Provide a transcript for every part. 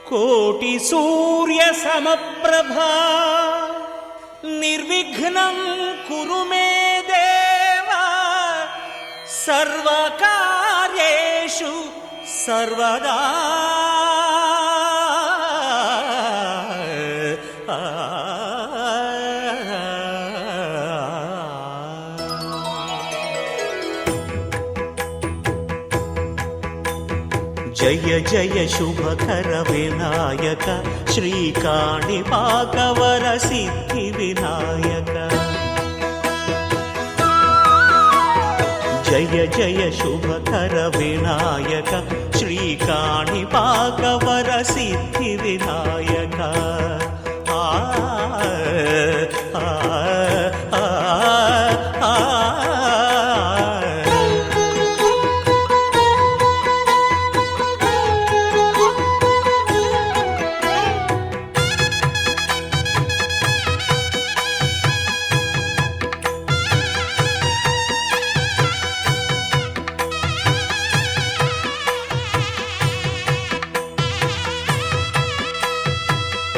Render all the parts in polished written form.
కోటి సూర్య సమప్రభా నిర్విఘ్నం కురు మే దేవా సర్వకార్యేషు సర్వదా. జయ జయ శుభకర వినాయక శ్రీకాణిపాకవర సిద్ధి వినాయక. జయ జయ శుభకర వినాయక శ్రీకాణిపాకవర సిద్ధి వినాయక. ఆ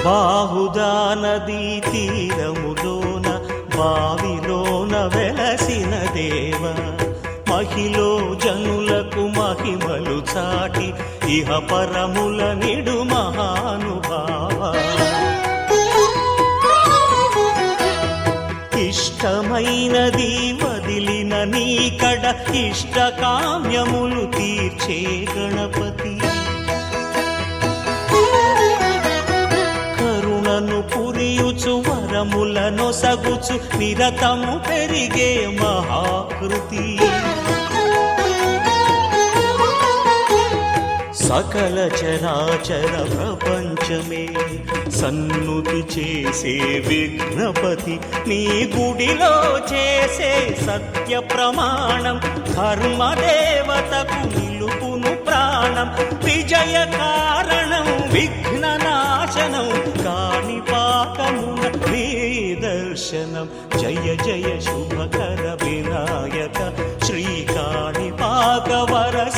బాహుదా నదీ తీరములోన బావిలోన వెలసిన దేవ మహిలో జనులకు మహిమలు చాటి ఇహ పరముల నిడు మహానుభావ. ఇష్టమైనది వదిలిన నీకడ ఇష్ట కామ్యములు తీర్చే గణపతి. పురియుచు వరములను సగుచు నిరతము పెరిగే మహాకృతి. సకల చరాచర ప్రపంచమే సన్నుతి చేసే విఘ్నపతి. నీ గుడిలో చేసే సత్య ప్రమాణం ధర్మదేవతకు నిలుపును ప్రాణం. విజయ కారణం విఘ్న నాశనం కాణిపాకమున నీ దర్శనం. జయ జయ శుభకర వినాయక శ్రీకాణిపాకవర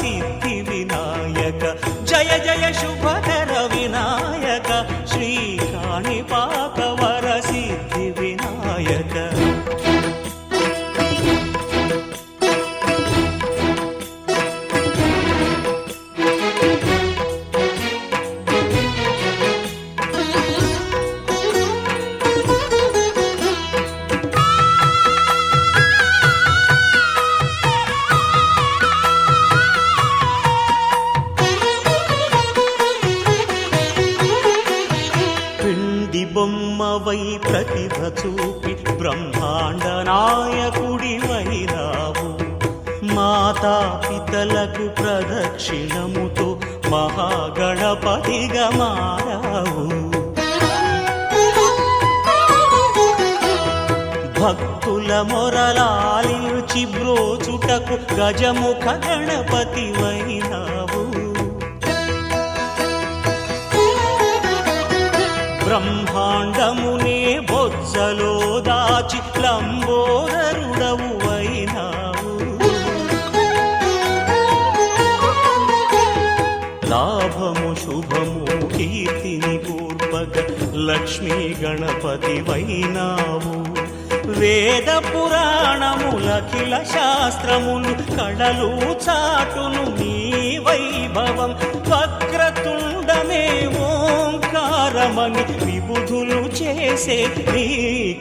సిద్ధి వినాయక. జయ జయ శుభకర వినాయక శ్రీకాణిపాకవర సిద్ధి వినాయక. బొమ్మవై ప్రతిభ చూపి బ్రహ్మాండ నాయకుడి వైరావు. మాతా పితలకు ప్రదక్షిణముతో మహాగణపతిగా మారావు. భక్తుల మొరలాలించి బ్రోచుటకు గజముఖ గణపతి వైనావు. బ్రహ్మాండమునే బొజ్జలో దాచి లంబోదరుడవు అయినావు. లాభము శుభము కీర్తిని పూర్వగ లక్ష్మీ గణపతి వైనావు. వేద పురాణములఖిల శాస్త్రములు కళలు చాటును నీ వైభవం. వక్రతుండమే ఓంకారమని విబుధులు చేసే నీ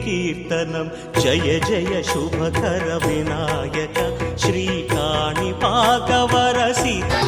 కీర్తనం. జయ జయ శుభకర వినాయక శ్రీకాణిపాకవర సిద్ధి.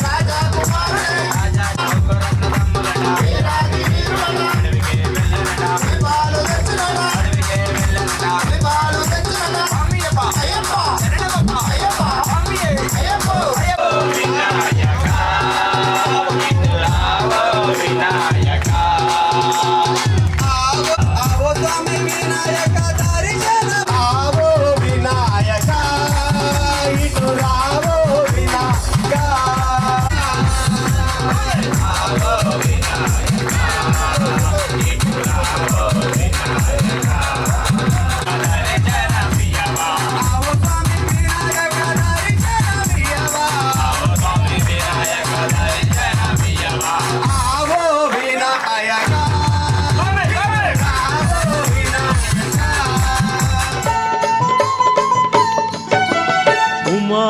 రాజా కుమార్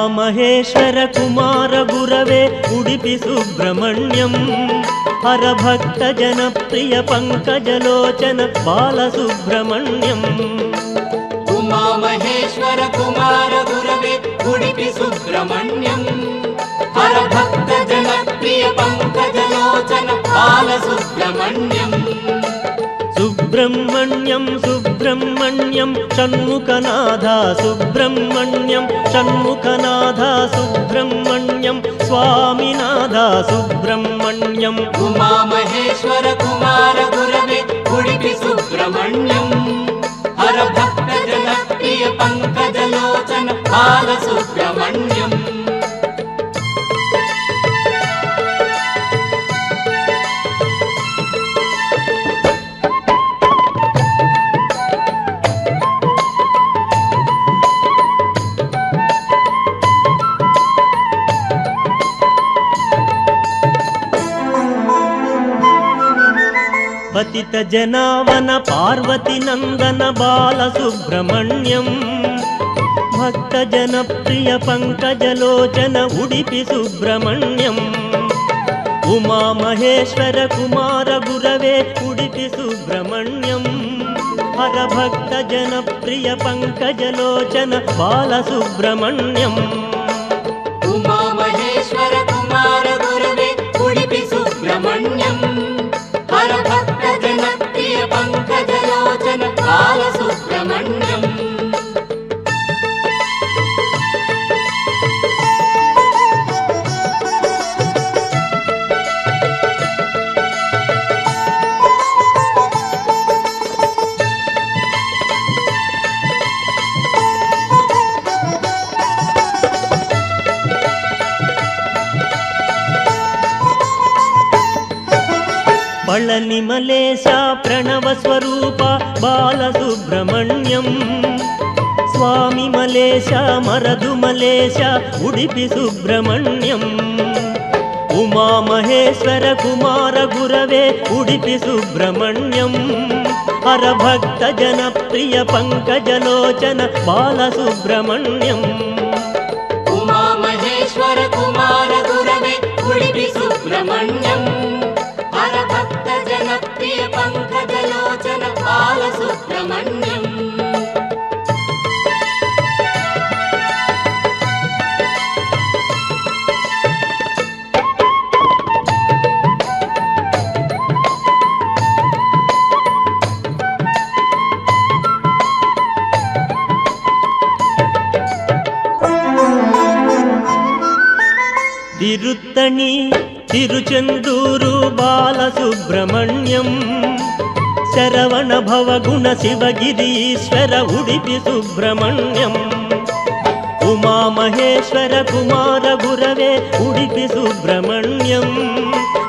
ఉమామహేశ్వర కుమార గురవే ఉడిపి సుబ్రహ్మణ్యం హరభక్త జనప్రియ పంకజలోచన బాలసుబ్రహ్మణ్యం ఉమామహేశ్వర కుమార గురవే ఉడిపి సుబ్రహ్మణ్యం హరభక్త జనప్రియ పంకజలోచన బాలసుబ్రహ్మణ్యం సుబ్రహ్మణ్యం సుబ్రహ్మణ్యం షణ్ముఖనాథ సుబ్రహ్మణ్యం షణ్ముఖనాథ సుబ్రహ్మణ్యం స్వామినాథ సుబ్రహ్మణ్యం ఉమామహేశ్వర కుమార గురవే ఉడిపి సుబ్రహ్మణ్యం హరభక్త జనప్రియ పంకజలోచన బాలసుబ్రహ్మణ్యం పతిత జనావన పార్వతి నందన బాలసుబ్రహ్మణ్యం భక్త జనప్రియ పంకజలోచన ఉడిపి సుబ్రహ్మణ్యం ఉమామహేశ్వర కుమార గురవే ఉడిపి సుబ్రహ్మణ్యం హరభక్త జనప్రియ పంకజలోచన బాలసుబ్రహ్మణ్యం ఉమామహేశ్వర కుమార గురవే ఉడిపి సుబ్రహ్మణ్యం హరభక్త జనప్రియ పంకజలోచన బాలసుబ్రహ్మణ్యం పళని మలేశ ప్రణవ స్వరూప బాలసుబ్రహ్మణ్యం స్వామి మలేశ మరదు మలేశ ఉడిపి సుబ్రహ్మణ్యం ఉమామహేశ్వర కుమార గురవే ఉడిపి సుబ్రహ్మణ్యం హరభక్త జనప్రియ పంకజలోచన బాలసుబ్రహ్మణ్యం ఉమామహేశ్వర కుమార గురవే ఉడిపి సుబ్రహ్మణ్యం హరభక్త జనప్రియ పంకజలోచన బాలసుబ్రహ్మణ్యం తిరుత్తణి తిరుచెందూరు బాలసుబ్రహ్మణ్యం శరవణ భవగుణ శివగిరీశ్వర ఉడిపి సుబ్రహ్మణ్యం ఉమామహేశ్వర కుమార గురవే ఉడిపి సుబ్రహ్మణ్యం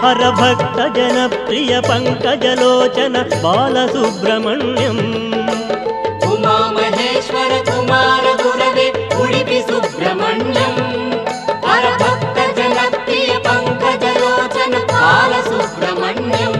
హరభక్త జనప్రియ పంకజలోచన బాలసుబ్రహ్మణ్యం ఉమామహేశ్వర కుమార గురవే ఉడిపి సుబ్రహ్మణ్యం హరభక్త జనప్రియ పంకజలోచన బాలసుబ్రహ్మణ్యం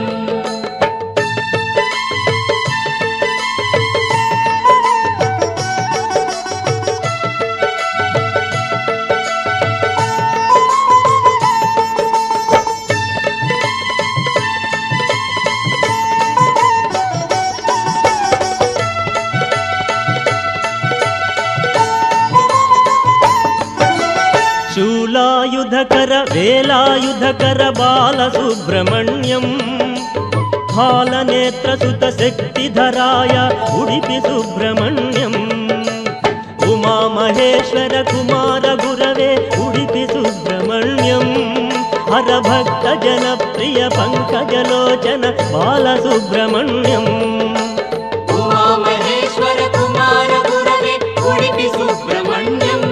శూలాయుధకర వేలాయుధకర బాలసుబ్రహ్మణ్యం బాలనేత్రసుత శక్తిధరాయ ఉడిపి సుబ్రహ్మణ్యం ఉమామహేశ్వర కుమార గురవే ఉడిపి సుబ్రహ్మణ్యం హరభక్త జనప్రియ పంకజలోచన బాలసుబ్రహ్మణ్యం ఉమామహేశ్వర కుమార గురవే ఉడిపి సుబ్రహ్మణ్యం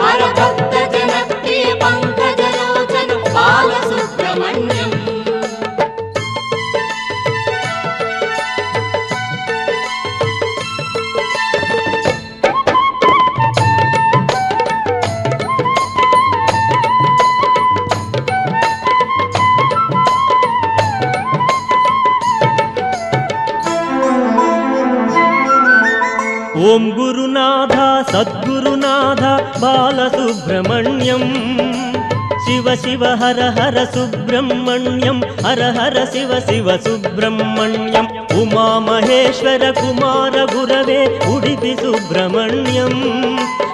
హరభక్త జనప్రియ పంకజలోచన బాలసుబ్రహ్మణ్యం సద్గురునాథ బాలసుబ్రహ్మణ్యం శివ శివ హర హర సుబ్రహ్మణ్యం హర హర శివ శివ సుబ్రహ్మణ్యం ఉమామహేశ్వర కుమార గురవే ఉడిపి సుబ్రహ్మణ్యం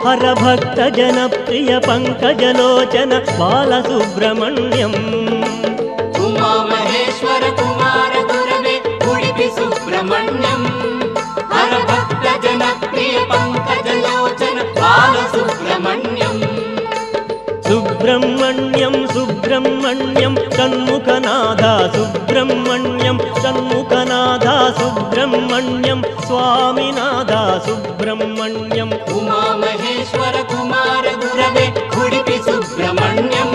హర భక్త జన ప్రియ పంకజలోచన బాలసుబ్రహ్మణ్యం ఉమామహేశ్వర కుమార గురవే ఉడిపి సుబ్రహ్మణ్యం హర భక్త జన ప్రియ పంకజలోచన బాలసుబ్రహ్మణ్యం సుబ్రహ్మణ్యం సుబ్రహ్మణ్యం షణ్ముఖనాథ సుబ్రహ్మణ్యం షణ్ముఖనాథ సుబ్రహ్మణ్యం స్వామినాథ సుబ్రహ్మణ్యం ఉమామహేశ్వర కుమార గురవే ఉడిపి సుబ్రహ్మణ్యం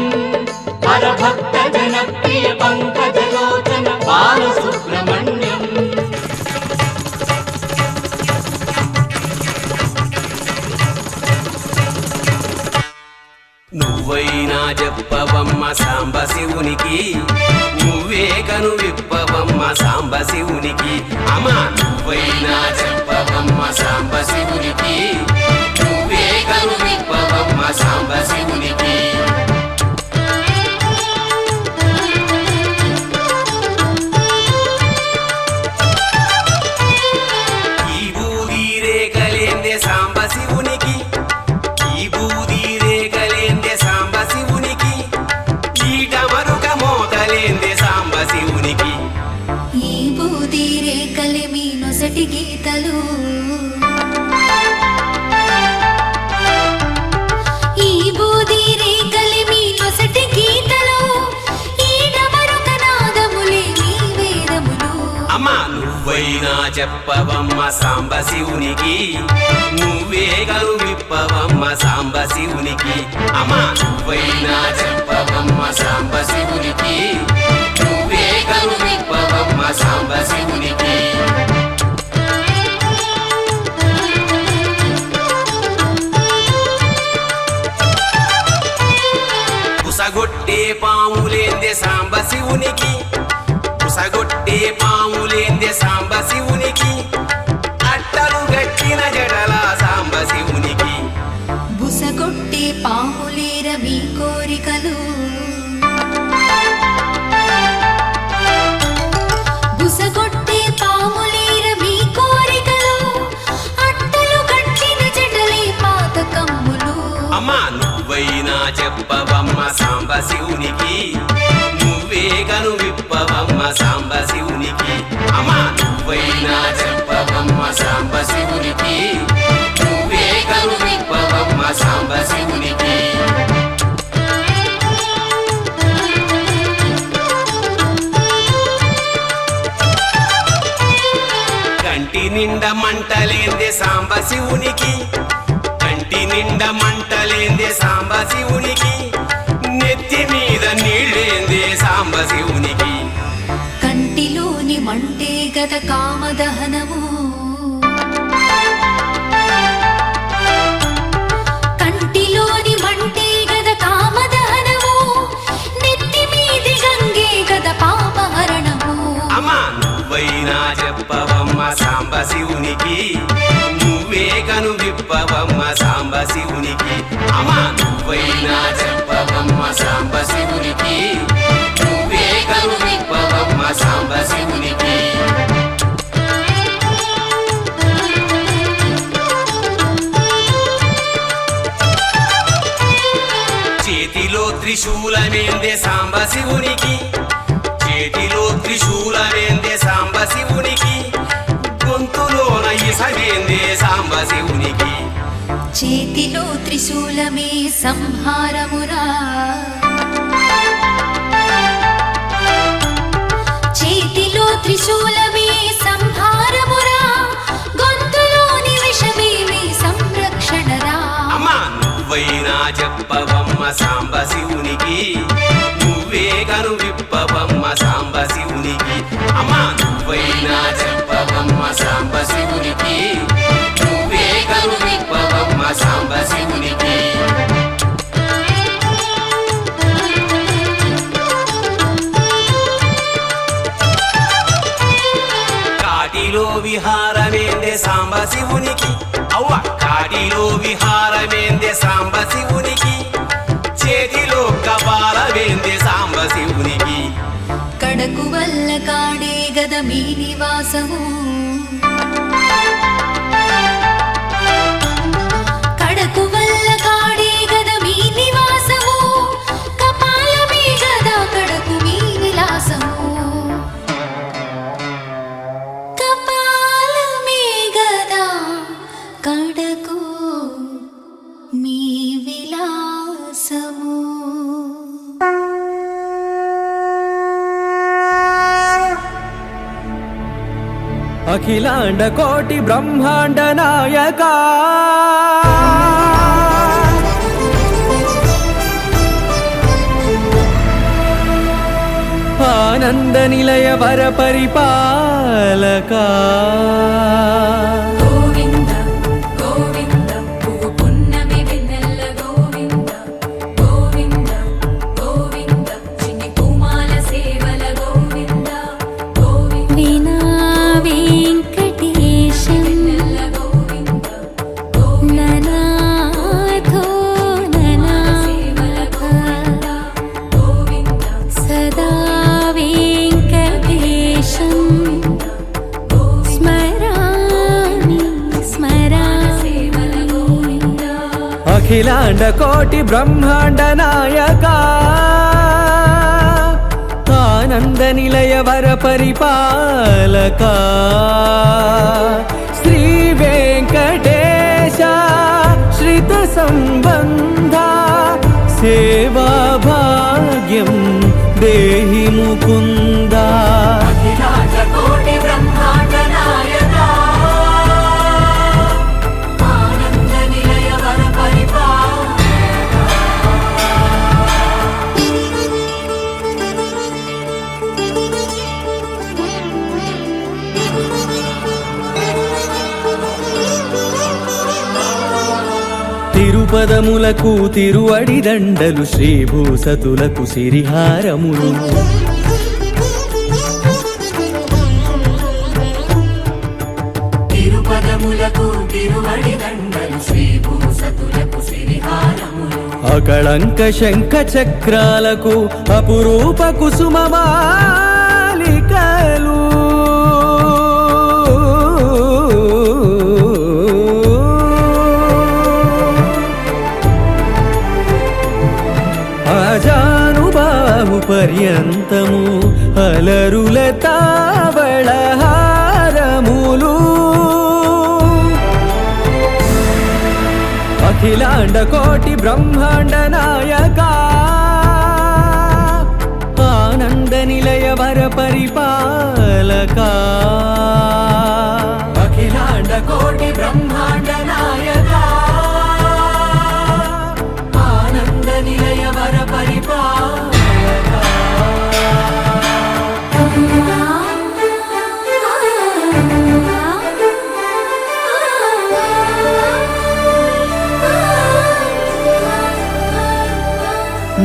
హర భక్త జన ప్రియ పంకజలోచన బాలసుబ్రహ్మణ్యం నువ్వైనా చెప్పవమ్మ సాంబ శివునికి నువ్వే కను విప్పవమ్మ సాంబ శివునికి అమ్మా నువ్వైనా చెప్పవమ్మ సాంబ శివునికి నువ్వే కను విప్పవమ్మ సాంబ శివునికి ఈ బూది రేఖలేందే సాంబ శివునికి ఈ బూది రేఖలేందే సాంబ శివునికి ఈ డమరుక మోతలేందే సాంబ శివునికి ఈ బూది రేఖలే మీ నొసటి గీతలు ఈ బూది రేఖలే మీ నొసటి గీతలు ఈ డమరుక నాదములే మీ వేదములు అమ్మా నువ్వైనా చెప్పవమ్మ సాంబ శివునికి నువ్వే గను విప్పవమ్మ సాంబ శివునికి అమ్మా నువ్వైనా చెప్పవమ్మ సాంబ శివునికి నువ్వే గను విప్పవమ్మ సాంబ శివునికి పుసగొట్టే పాములేందే సాంబ శివునికి పుసగొట్టే పాములేందే సాంబ శివునికి అట్టలు గట్టిన జడల సాంబ శివునికి బుసగొట్టే పాములేర మీ కోరికలు బుసగొట్టే పాములేర మీ కోరికలు అట్టలు కట్టిన జడలే పాతకమ్ములు అమ్మా నువ్వైనా చెప్పవమ్మ సాంబ శివునికి నువ్వే గను విప్పవమ్మ సాంబ శివునికి అమ్మా నువ్వైనా చెప్పవమ్మ సాంబ శివునికి నువ్వే గను విప్పవమ్మ సాంబ శివునికి కంటి నిండా మంటలేందే సాంబ శివునికి కంటి నిండా మంటలేందే సాంబ శివునికి నెత్తి మీద నీళ్ళేందే సాంబ శివునికి కంటిలోని మంటే గద కామదహనము కంటిలోని మంటే గద కామదహనము నెత్తి మీది గంగే గద పాపహరణము అమ్మా నువ్వైనా చెప్పవమ్మ సాంబ శివునికి నువ్వే కను విప్పవమ్మ సాంబ శివునికి అమ్మా నువ్వైనా చెప్పవమ్మ సాంబ శివునికి నువ్వే కను విప్పవమ్మ సాంబ శివునికి చేతిలో త్రిశూలమేందే సాంబ శివునికి చేతిలో త్రిశూలమేందే సాంబ శివునికి గొంతులోన ఇసగేందే సాంబ శివునికి చేతిలో త్రిశూలమే సంహారమురా చేతిలో త్రిశూలమే సంహారమురా గొంతులోని విషమేమి సంరక్షణరా అమ్మా నువ్వైనా చెప్పవమ్మ సాంబ శివునికి నువ్వే కను విప్పవమ్మ సాంబ శివునికి అమ్మా నువ్వైనా చెప్పవమ్మ సాంబ శివునికి నువ్వే కను విప్పవమ్మ సాంబ శివునికి కాటిలో విహారమేందే విహారమేందే సాంబ శివునికి అవ్వ కాటిలో విహారమేందే సాంబ శివునికి చేతిలో కపాలమేందే సాంబ శివునికి కడకు వల్ల కాడే గద మీ నివాసము కడకు వల్ల కాడే గద మీ నివాసము కపాలమే గద కడకు మీ విలాసము కపాలమే గద కడకు మీ విలాసము అఖిలాండ కోటి బ్రహ్మాండ నాయక ఆనంద నిలయ వర పరిపాలక గోవింద గోవింద పువ్వు పున్నమి వెన్నెల గోవింద గోవింద గోవింద చిన్ని పూమాల సేవల గోవింద గోవింద వీణా వెంకటేశం గోవింద ననాథో ననా సేవల గోవింద గోవింద సదా వెంకటేశం స్మరామి స్మరామి సేవల గోవింద అఖిలాండ కోటి బ్రహ్మాండ నాయక ఆనంద నిలయ వర పరిపాలక శ్రీ వెంకటేశ శ్రిత సంబంధ సేవా భాగ్యం దేహి ముకుంద అఖిలాండ కోటి బ్రహ్మాండ నాయక ఆనంద నిలయ వర తిరుపదములకు తిరువడి దండలు శ్రీభూసతులకు సిరిహారములు తిరుపదములకు తిరువడి దండలు శ్రీభూసతులకు సిరిహారములు అకళంక శంఖ చక్రాలకు అపురూప కుసుమమాలికలు ఆజానుబాహు పర్యంతము అలరుల తావళహారములు అఖిలాండ కోటి బ్రహ్మాండ నాయక ఆనంద నిలయ వర పరిపాలక అఖిలాండ కోటి బ్రహ్మాండ నాయక ఆనంద నిలయ వర పరిపాలక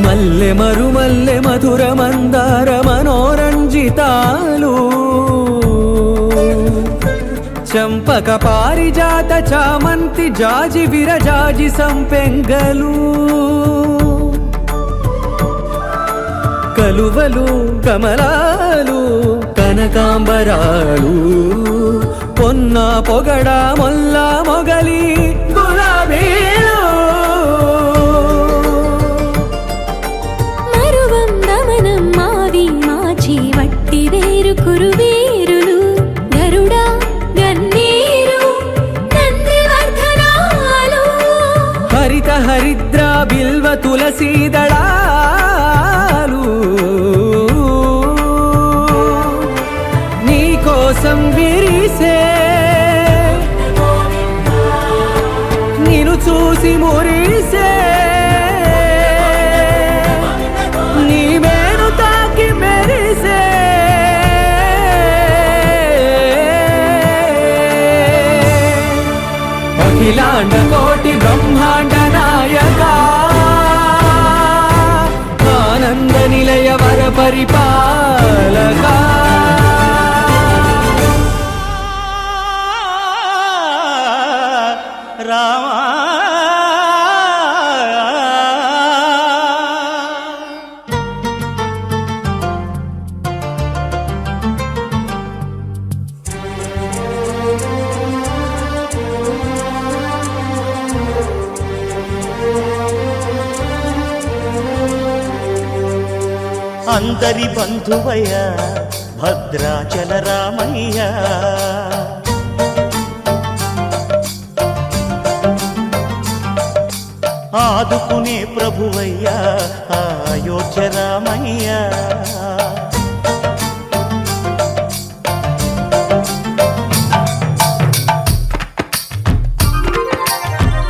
మల్లె మరుమల్లె మధుర మందార మనోరంజితాలు చంపక పారిజాత చామంతి జాజి విరజాజి సంపెంగలు కలువలు కమలాలు కనకాంబరాలు పొన్న పొగడ మొల్ల మొగలి గులాబీలు మరువందమనం మావి మాచి వట్టి వేరు కురువేరులు గరుడా గన్నేరు నందివర్ధనాలు హరిత హరిద్ర బిల్వ తులసీ దళాలు నీ కోసం విరిసే నిన్ను చూసి మురిసే నీ మేను తాకి మెరిసే అఖిలాండ కోటి బ్రహ్మాండ నాయక ఆనంద నిలయ వర పరిపాలక అందరి బంధువయ్య భద్రాచల రామయ్య ఆదుకునే ప్రభువయ్య అయోధ్య రామయ్య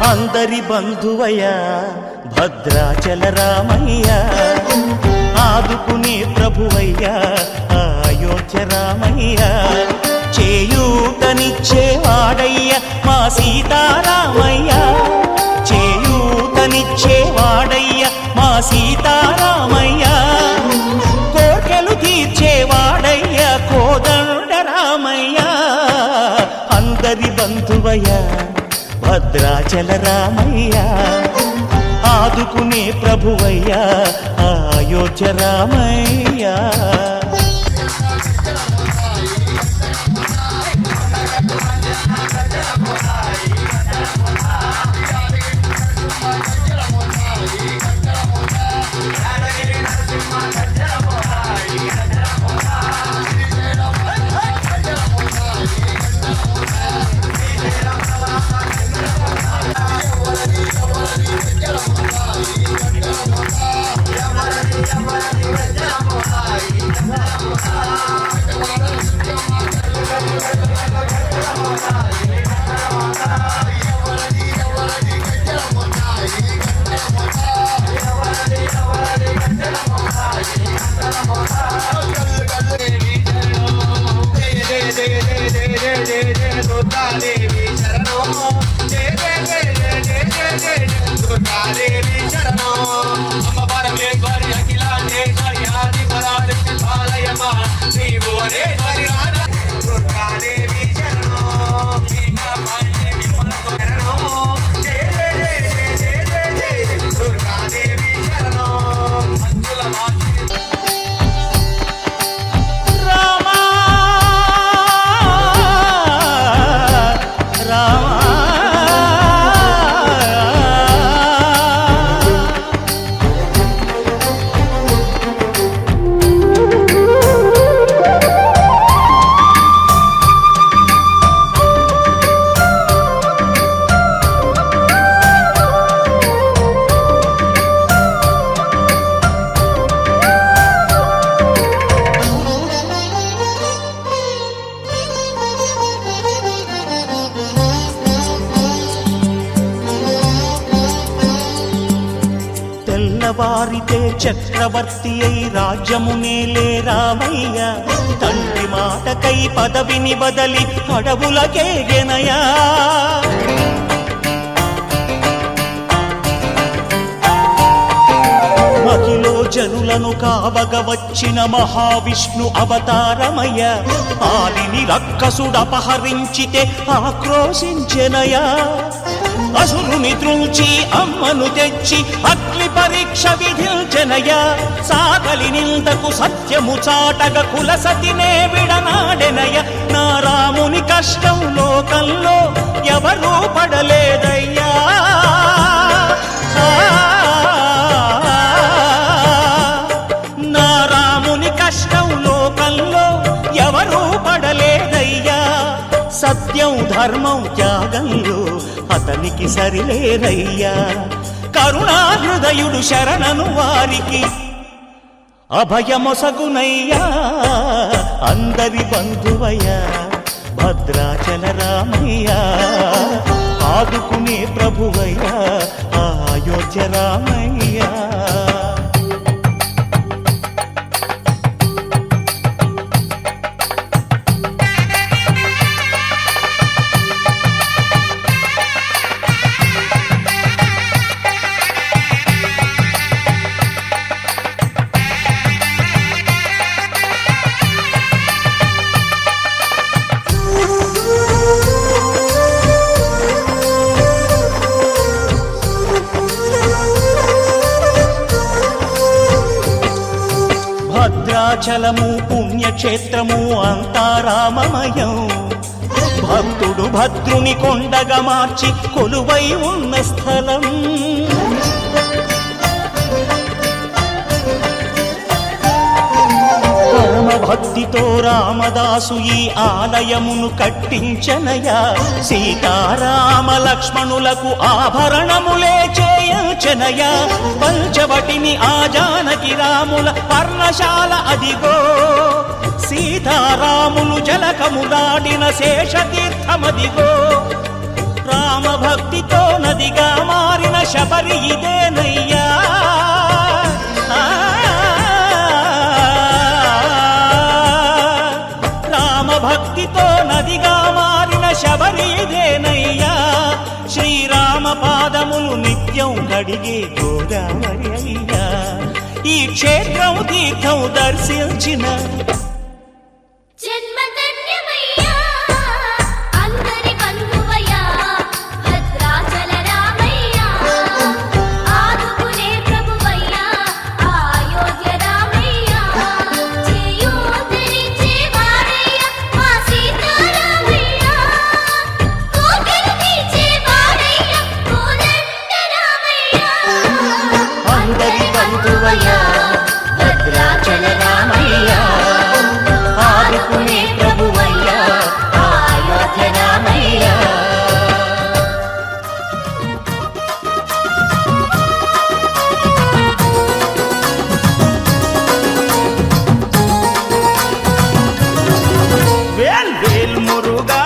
అందరి బంధువయ్య భద్రాచల రామయ్య ఆదుకునే ప్రభువయ్య అయోధ్య రామయ్య చేయూతనిచ్చేవాడయ్య మా సీతారామయ్య చేయూతనిచ్చేవాడయ్య మా సీతారామయ్య కోర్కెలు తీర్చేవాడయ్య కోదండ రామయ్య అందరి బంధువయ్య భద్రాచల రామయ్య ఆదుకునే ప్రభువయ్య అయోధ్య రామయ్య తెల్లవారితే చక్రవర్తి అయి రాజ్యమునేలే రామయ్య తండ్రి మాటకై పదవిని బదలి అడవులకేగెనయా మహిలో జనులను కావగ వచ్చిన మహావిష్ణు అవతారమయ్య ఆలిని రక్కసుడపహరించితే ఆక్రోశించెనయా అసురుని త్రుంచి అమ్మను తెచ్చి అగ్ని పరీక్ష విధించెనయ్యా సాగలి నిందకు సత్యము చాటగ కులసతినే విడనాడెనయ్య నా రాముని కష్టం లోకంలో ఎవరూ పడలేదయ్యా నా రాముని కష్టం లోకంలో ఎవరూ పడలేదయ్యా సత్యం ధర్మం త్యాగంలో అతనికి సరిలేరయ్యా కరుణా హృదయుడు శరణను వారికి అభయమొసగునయ్యా అందరి బంధువయ్య భద్రాచల రామయ్య ఆదుకునే ప్రభువయ్య అయోధ్య రామయ్య భద్రాచలము పుణ్యక్షేత్రము అంతా రామమయం భక్తుడు భద్రుని కొండగా మార్చి కొలువై ఉన్న స్థలం భక్తితో రామదాసు ఈ ఆలయమును కట్టించనయా సీతారామ లక్ష్మణులకు ఆభరణములే చేయించనయా పంచవటిని ఆ జానకి రాముల పర్ణశాల అదిగో సీతారాములు జలకములాడిన శేషతీర్థమదిగో రామభక్తితో నదిగా మారిన శబరి ఇదేనయ్యా రామభక్తితో నదిగా మారిన శబరి ఇదేనయ్యా శ్రీరామ పాదములు నిత్యం కడిగే గోదావరి అయ్యా ఈ క్షేత్రం తీర్థం దర్శించిన జన్మధన్యమయ్యా అందరి బంధువయ్యా భద్రాచల రామయ్యా ఆదుకునే ప్రభువయ్యా అయోధ్య రామయ్యా చేయూతనిచ్చే వాడయ్యా మా సీతారామయ్యా కోటలు తీర్చే వాడయ్యా కోదండ రామయ్యా అందరి బంధువయ్యా భద్రాచల రామయ్యా ఆదుకునే ప్రభువయ్యా అయోధ్య రామయ్యా వేల్ వేల్ మురుగా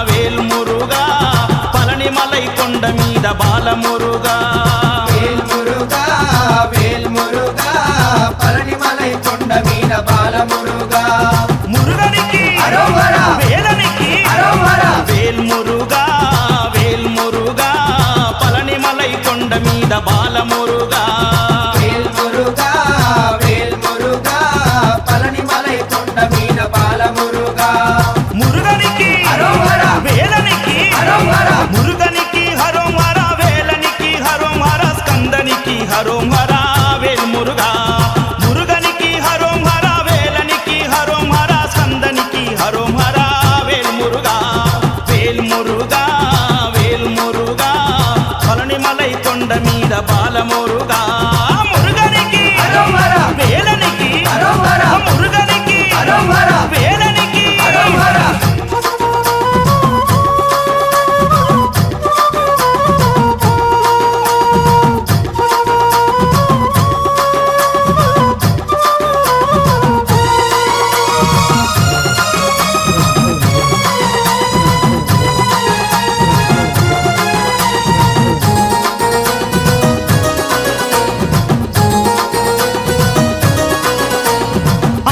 వేల్ మురుగా పళనిమలై కొండ మీద బాలమురుగా వేల్మురుగా వేల్మురుగా పళనిమలై కొండ మీద బాలమురుగా మురుగనికి అరోహర! వేలనికి అరోహర! వేల్ మురుగా వేల్ మురుగా పళనిమలై కొండ మీద బాలమురుగా వేల్మురుగా వేల్మురుగా పళనిమలై కొండ మీద బాలమురుగా మురుగనికి అరోహర! వేలనికి అరోహర! మురుగనికి హరోమర వేలనికి హరోమర స్కందనికి హరోమర వేల్ మురుగా మురుగనికి హరోమర వేలనికి హరోమర స్కందనికి హరోమర వేల్ మురుగా వేల్ మురుగా వేల్ మురుగా పళనిమలై కొండ మీద బాలమురుగా మురుగనికి అరోహర! వేలనికి అరోహర! మురుగనికి అరోహర! వేలనికి అరోహర!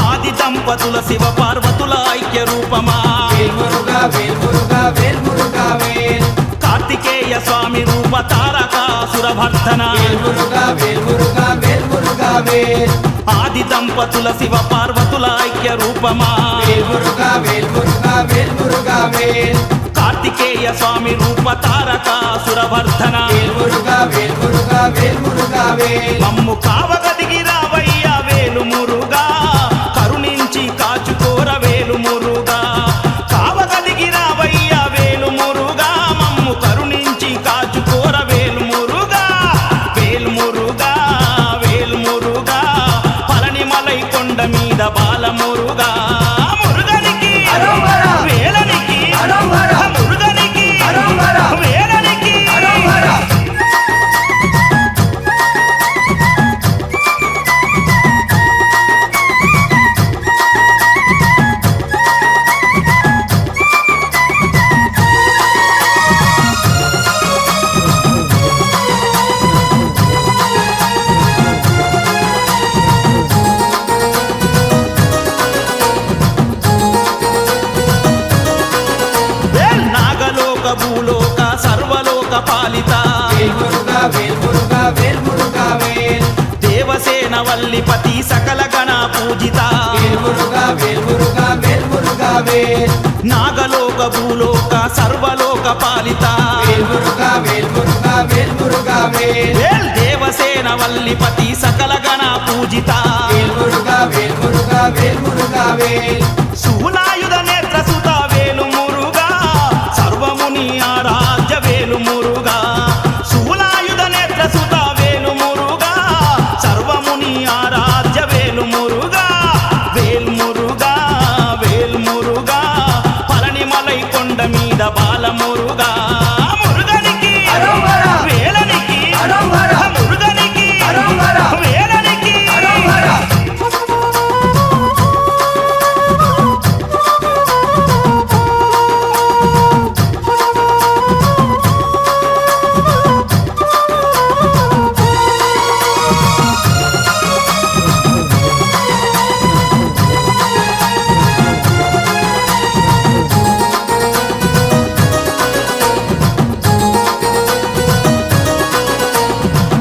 ఆది దంపతుల శివ పార్వతుల ఐక్య రూపమా వేల్మురుగా వేల్మురుగా వేల్మురుగా వేల్ కార్తికేయ స్వామి రూప తారకాసుర భర్తన వేల్మురుగా వేల్మురుగా వేల్మురుగా వేల్ ఆది దంపతుల శివ పార్వతుల ఐక్య రూపమా వేల్మురుగా వేల్మురుగా వేల్మురుగా వేల్ కార్తికేయ స్వామి రూప తారకాసుర భర్తన వేల్మురుగా వేల్మురుగా వేల్మురుగా వేల్ మమ్ము కావగదిగి రావయ్య వేలు మురుగా కరుణించి కాచుకోర వేలు మురుగా కావగదిగి రావయ్య వేలు మురుగా మమ్ము కరుణించి కాచుకోర వేలు మురుగా వేలు మురుగా వేలు మురుగా పళనిమలై కొండ మీద బాలమురుగా మురుగనికి అరోహర! వేలనికి అరోహర! మురుగనికి అరోహర! వేలనికి అరోహర! వేల్ నాగలోక భూలోక సర్వలోక పాలిత వేల్మురుగా వేల్మురుగా వేల్మురుగా వేల్ దేవసేన వల్లిపతి సకల గణ పూజిత వేల్మురుగా వేల్మురుగా వేల్మురుగా వేల్ నాగలోక భూలోక సర్వలోక పాలిత వేల్మురుగా వేల్మురుగా వేల్మురుగా వేల్ వేల్ దేవసేన వల్లిపతి సకల గణ పూజిత వేల్మురుగా వేల్మురుగా వేల్మురుగా వేల్ శూలాయుధ నేత్ర సుత వేలు మురుగా సర్వముని ఆరాధ్య వేలు మురుగా శూలాయుధ నేత్ర సుత వేలు మురుగా సర్వముని ఆరాధ్య వేలు మురుగా వేల్ మురుగా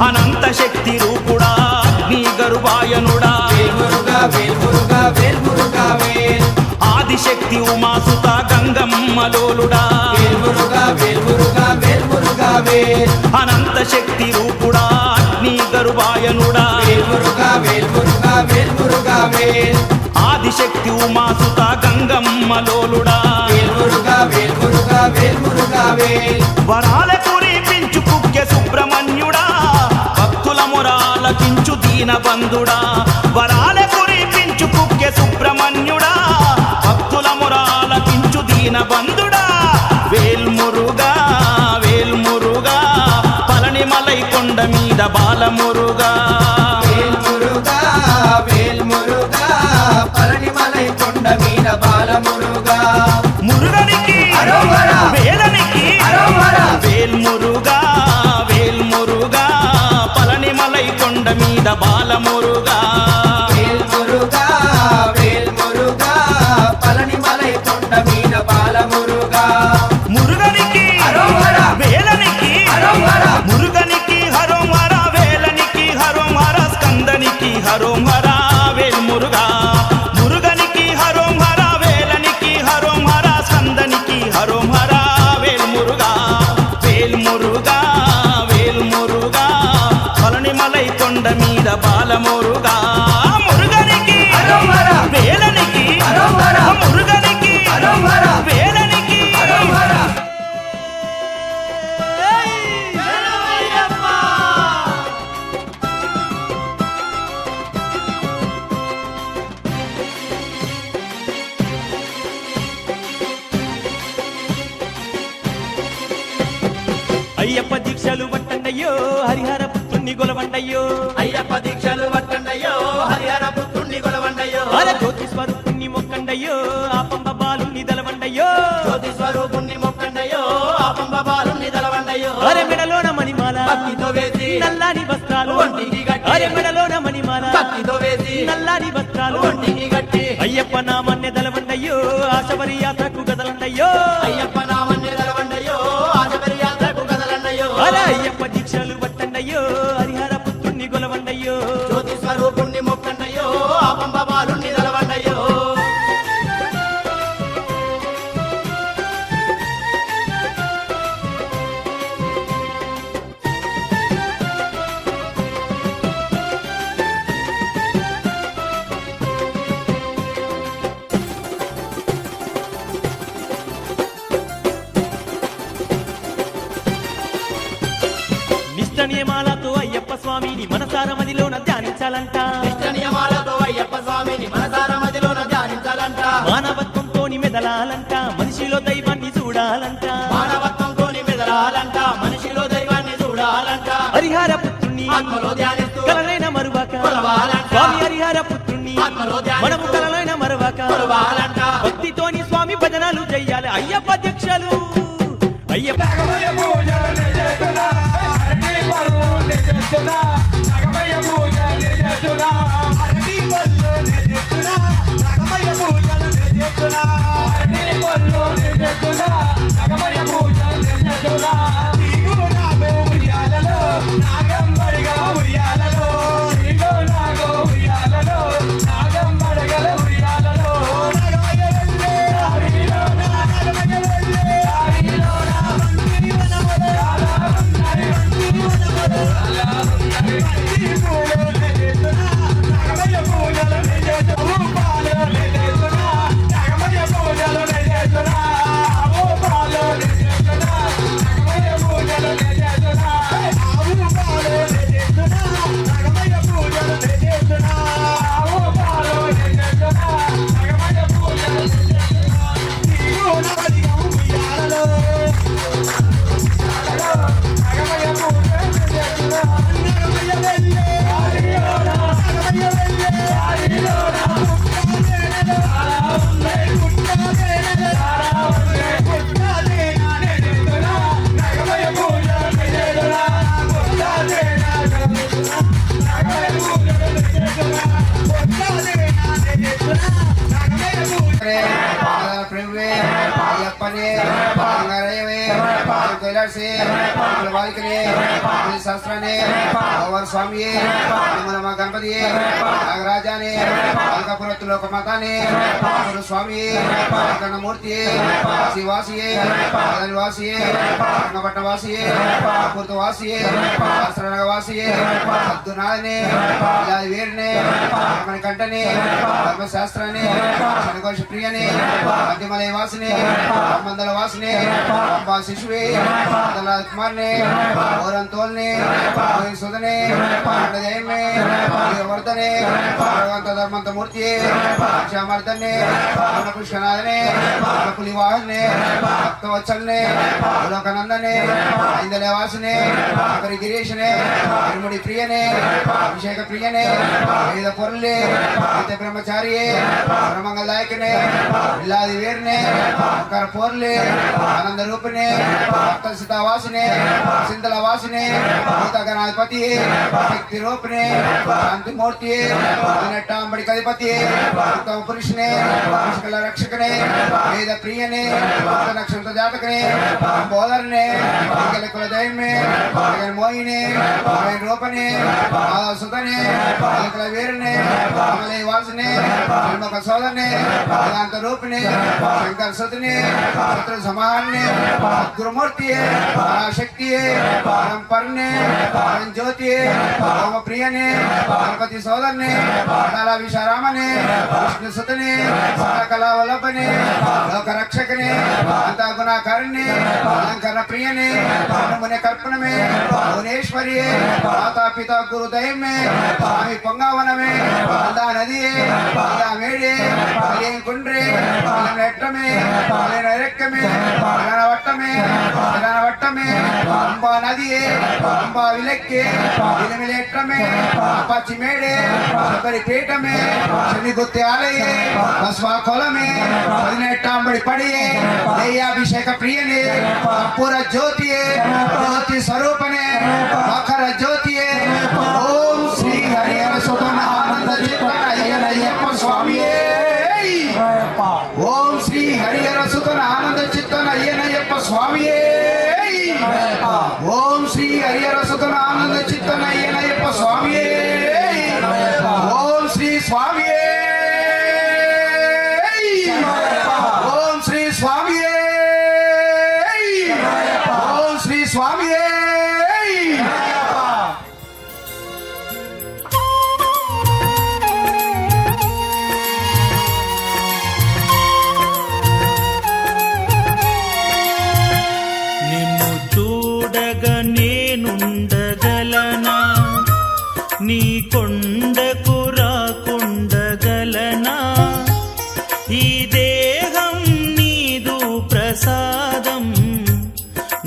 అనంత శక్తి రూపుడా అగ్ని గరువాయనుడా వేల్మురుగా వేల్మురుగా వేల్మురుగా వేల్ ఆదిశక్తి ఉమాసుత గంగమ్మలోలుడా వేల్మురుగా వేల్మురుగా వేల్మురుగా వేల్ అనంత శక్తి రూపుడా అగ్ని గరువాయనుడా వేల్మురుగా వేల్మురుగా వేల్మురుగా వేల్ ఆదిశక్తి ఉమాసుత గంగమ్మలోలుడా వేల్మురుగా వేల్మురుగా వేల్మురుగా వేల్ వరాల కురిపించు కుక్య సుబ్రహ్మణ్యుడా భక్తుల మొరాలకించు దీనబంధుడా వరాల కురిపించు కుక్య సుబ్రహ్మణ్యుడా భక్తుల మొరాలకించు దీనబంధుడా వేల్మురుగా వేల్మురుగా పళనిమలై కొండ మీద బాలమురుగా వేల్మురుగా వేల్మురుగా పళనిమలై కొండ మీద బాలమురుగా మురుగనికి అరోహర! వేలనికి అరోహర! వేల్మురుగా వేల్మురుగా పళనిమలై కొండ మీద బాలమురుగా వేల్మురుగా వేల్మురుగా పళనిమలై కొండ మీద బాలమురుగా మురుగనికి అరోహర! వేలనికి అరోహర! మురుగనికి హరోం హర వేలనికి హరోం హర స్కందనికి హరోం హర వేల్మురుగా మురుగనికి హరోం హర వేలనికి హరోం హర స్కందనికి హరోం హర వేల్మురుగా వేల్మురుగా వేల్మురుగా పళనిమలై కొండ మీద బాలమురుగా మురుగనికి అరోహర! వేలనికి అరోహర! మురుగనికి అరోహర! వేలనికి అరోహర! అయ్యప్ప దీక్షలు పట్టండయ్యో హరిహర పుత్రుణ్ణి గొలవండయ్యో అయ్యప్ప దీక్షలు పట్టండయ్యో హరిహర పుత్రుణ్ణి కొలవండయ్యో అర జ్యోతి స్వరూపుణ్ణి మొక్కండయ్యో ఆ పంబ బాలుని దలవండయ్యో జ్యోతి స్వరూపుణ్ణి మొక్కండయ్యో ఆ పంబ బాలుని దలవండయ్యో అరే మెడలోన మణిమాల భక్తితో వేసి నల్లాని వస్త్రాలు ఒంటికి గట్టి. అరే మెడలోన మణిమాల భక్తితో వేసి నల్లాని వస్త్రాలు ఒంటికి గట్టి అయ్యప్ప నామన్య దలవండయ్యో ఆశబరి యాత్రకు గదలండయ్యో అయ్యప్ప నామన్ని దలవండయ్యో ఆశబరి యాత్రకు కదలండయ్యో అరే అయ్యప్ప దీక్షలు పట్టండయ్యో హరిహర పుత్రుణ్ణి గొలవండయ్యో జ్యోతి స్వరూపుణ్ణి మొక్కండయ్యో ఆ పంబ బాలుని దలవండయ్యో నిష్ట నియమాలతో అయ్యప్ప స్వామిని మనసార మదిలోన ధ్యానించాలంట నిత్య నియమాలతో అయ్యప్ప స్వామిని మనసార మదిలోన ధ్యానించాలంట మానవత్వంతోని మెదలాలంట మనిషిలో దైవాన్ని చూడాలంట మానవత్వంతోని మెదలాలంట మనిషిలో దైవాన్ని చూడాలంట హరిహర పుత్రుణ్ణి ఆత్మలో ధ్యానిస్తూ కలనైన మరువక కొలవాలంట. స్వామి హరిహర పుత్రుణ్ణి ఆత్మలో ధ్యానిస్తూ మనము కలనైన మరువక కొలవాలంట. భక్తితోని స్వామి భజనలు చెయ్యాలి అయ్యప్ప దీక్షలు అయ్యప్ప పాలప్పనే పాంగరయవే కైలాసే వాలికనే శాస్త్రాన్ని భగవాన్ స్వామి మా గణపతి నాగరాజాని అల్కపురత్తు లోకమాతాని స్వామి కన్నమూర్తి శివాసియే వాసియే రంగపట్నవాసియే పూర్తవాసియే శాస్త్రనగవాసియే సద్దునాథనే వీరిని కంటని ధర్మశాస్త్రాన్ని శనఘోష ప్రియని మధ్యమలయ వాసిని మందల వాసిని అంబా శిశువే కుమార్ని గౌరంతోల్ని సుధనే జయమే వర్ధనే భగవంత ధర్మంతమూర్తి శ్యామర్ధనే కృష్ణనాథనే పులివాహనే భక్తవత్సలనే లోకనందనే ఐందలవాసనే గిరీషనే తిరుముడి ప్రియనే అభిషేక ప్రియనే వేద పొరలే నిత్య బ్రహ్మచారియే బ్రహ్మంగళదాయకనే ఇల్లాది వీరనే అక్కర పోర్లే ఆనంద రూపిణే భక్త సీతావాసినే సింతల వాసినే భూతగణాధిపతి శక్తి రూపిణే శాంతిమూర్తి నెట్టాంబడి కధిపతి ఉత్తమ పురుషునే పురుషకల రక్షకనే వేద ప్రియనే నక్షత్ర జాతకనే బోధరనే కుల దైవమే మోహినే రూపనే సుతనే కుల వీరనే అమలయ వాసనే జన్మక సోదరనే వేదాంత రూపిణే శంకర సుతనే శత్రు సమాన్నే గురుమూర్తి పరాశక్తి పరంపరనే జ్యోతి ఓమ ప్రియనే గణపతి సోదరనే మండల విశారామనే విష్ణు సుతనే సకలవల్లభనే లోక రక్షకనే అంత గుణాకరణే అలంకరణ ప్రియనే ముని కల్పనమే భువనేశ్వరి మాతా పిత గురు దయమే స్వామి పొంగావనమే అందా నదియే అందా మేడే అలేం కుండ్రే అలం నెట్టమే అలేన రెక్కమే అలన వట్టమే అంబా నదియే అంబా విలక్కే ఇలమిలేట్టమే అపాచి మేడే శబరి పీఠమే శని గుత్తి ఆలయే బస్వా కొలమే పదినెట్టాంబడి పడియే దయ్యాభిషేక ప్రియనే కర్పూర జ్యోతియే జ్యోతి స్వరూపనే మకర జ్యోతియే ఓం శ్రీ హరిహర సుతనానంద చిత్తనయ్యనయ్యప్ప స్వామియే ఓం శ్రీ హరిహర సుతనానంద చిత్తనయ్యనయ్యప్ప స్వామియే ఓం శ్రీ హరిహర సుతనానంద చిత్తనయ్యనయ్యప్ప స్వామియే ఓం శ్రీ స్వామియే ఓం శ్రీ స్వామియే ఓం శ్రీ స్వామియే నిన్ను చూడగ నేనుండగలనా నీ కొండకు రాకుండగలనా ఈ దేహం నీదు ప్రసాదం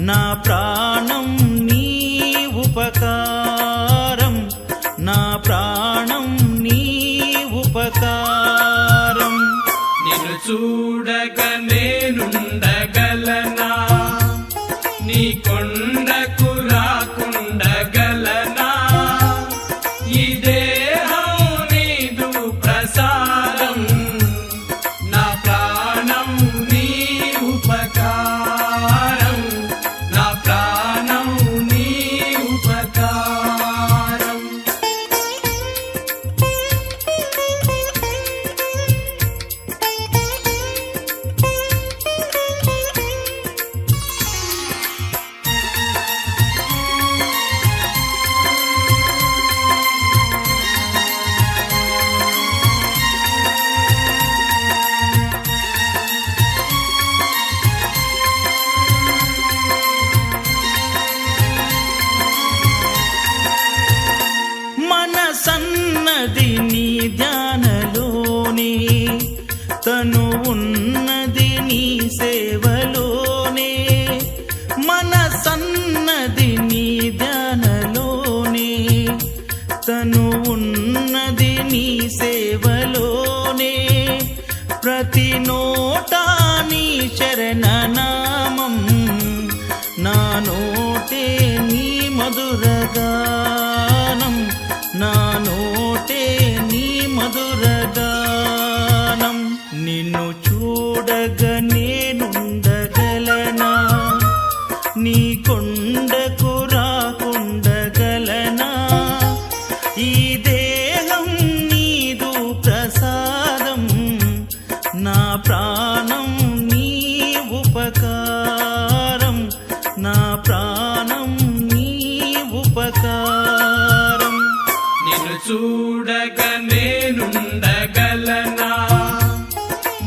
నా ప్రాణం నీ ఉపకారం నా ప్రాణం నీ ఉపకారం నిన్ను చూడగ నేనుండగలనా నీ కొండకు రాకుండగలనా ఈ దేహం నీదు ప్రసాదం నా ప్రాణం నీ ఉపకారం నా ప్రాణం నీ ఉపకారం మనసన్నది నీ ధ్యానలోనే తను ఉన్నది నీ సేవలోనే మనసన్నది నీ ధ్యానలోనే తను ఉన్నది నీ సేవలోనే ప్రతి నోటా నీ శరణనామం నా నోటే నీ మధురగానం నా నోటే నీ మధురగానం నిన్ను చూడగ నేనుండగలనా నీ ఈ దేహం నీదు ప్రసాదం నా ప్రాణం నీ ఉపకారం నా ప్రాణం నీ ఉపకారం నిన్ను చూడగ నేనుండగలనా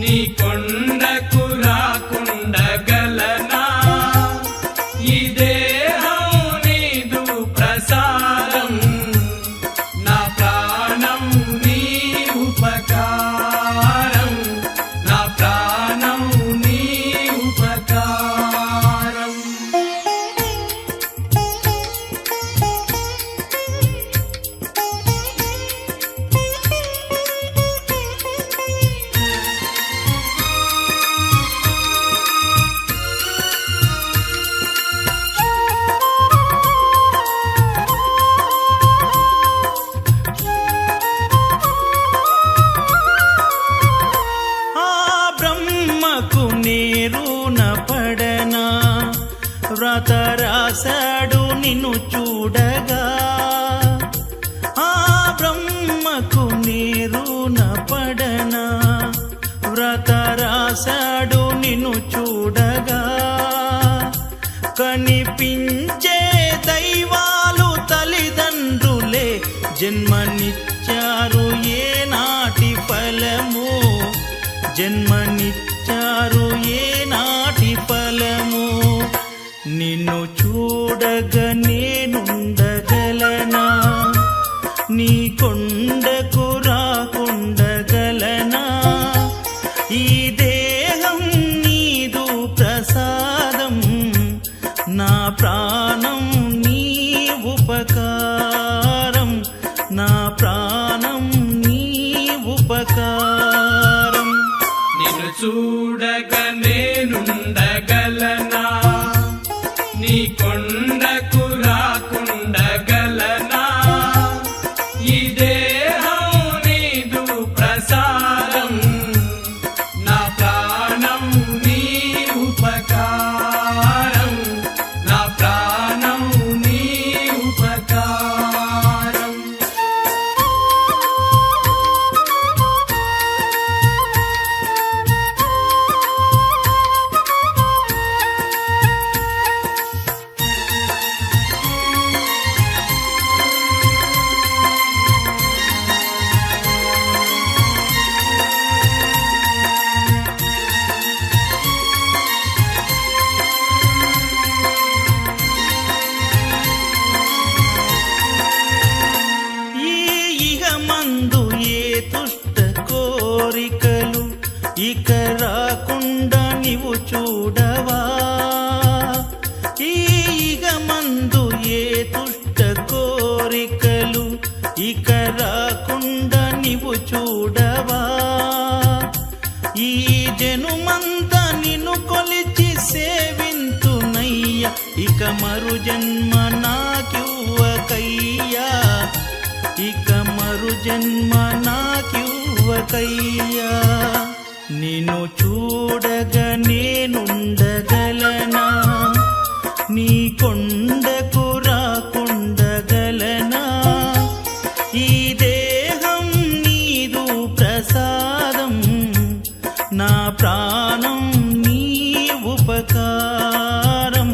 నీ కొండకు రాకుండగలనా ఈ దేహం నీదు ప్రసాదం నా ప్రాణం నీ ఉపకారం నా ప్రాణం నీ ఉపకారం ఆ బ్రహ్మకు నేరున పడనా వ్రత రాశాడు నిన్ను చూడగా ఆ బ్రహ్మకు నేరున పడనా వ్రత రాశాడు నిన్ను చూడగా కనిపించే దైవాలు తల్లిదండ్రులే జన్మనిచ్చారు ఏనాటి ఫలము జన్మనిచ్చారు ఏనాటి ఫలము నిన్ను చూడగ నేనుండగలనా నీ కొండకు రాకుండగలనా ఈ దేహం నీదు ప్రసాదం నా ప్రాణం నీ ఉపకారం నా ప్రాణం నీ ఉపకారం నిన్ను చూడగ నేనుండగలనా నీ కొండకు రాకుండగలనా ఈ దేహం నీదు ప్రసాదం నా ప్రాణం నీ ఉపకారం నా ప్రాణం నీ ఉపకారం ఈ ఇహమందు ఏ దుష్ట కోరికలు ఇక రాకుండా నీవు చూడవా ఈ ఇహమందు ఏ దుష్ట కోరికలు ఇక రాకుండా నీవు చూడవా ఈ జనుమంతా నిన్ను కొలిచి సేవింతునయ్య ఇక మరు జన్మ నాకివ్వకయ్యా ఇక మరు జన్మ నాకివ్వకయ్యా నిన్ను చూడగ నేనుండగలనా నీ కొండకు రాకుండగలనా ఈ దేహం నీదు ప్రసాదం నా ప్రాణం నీ ఉపకారం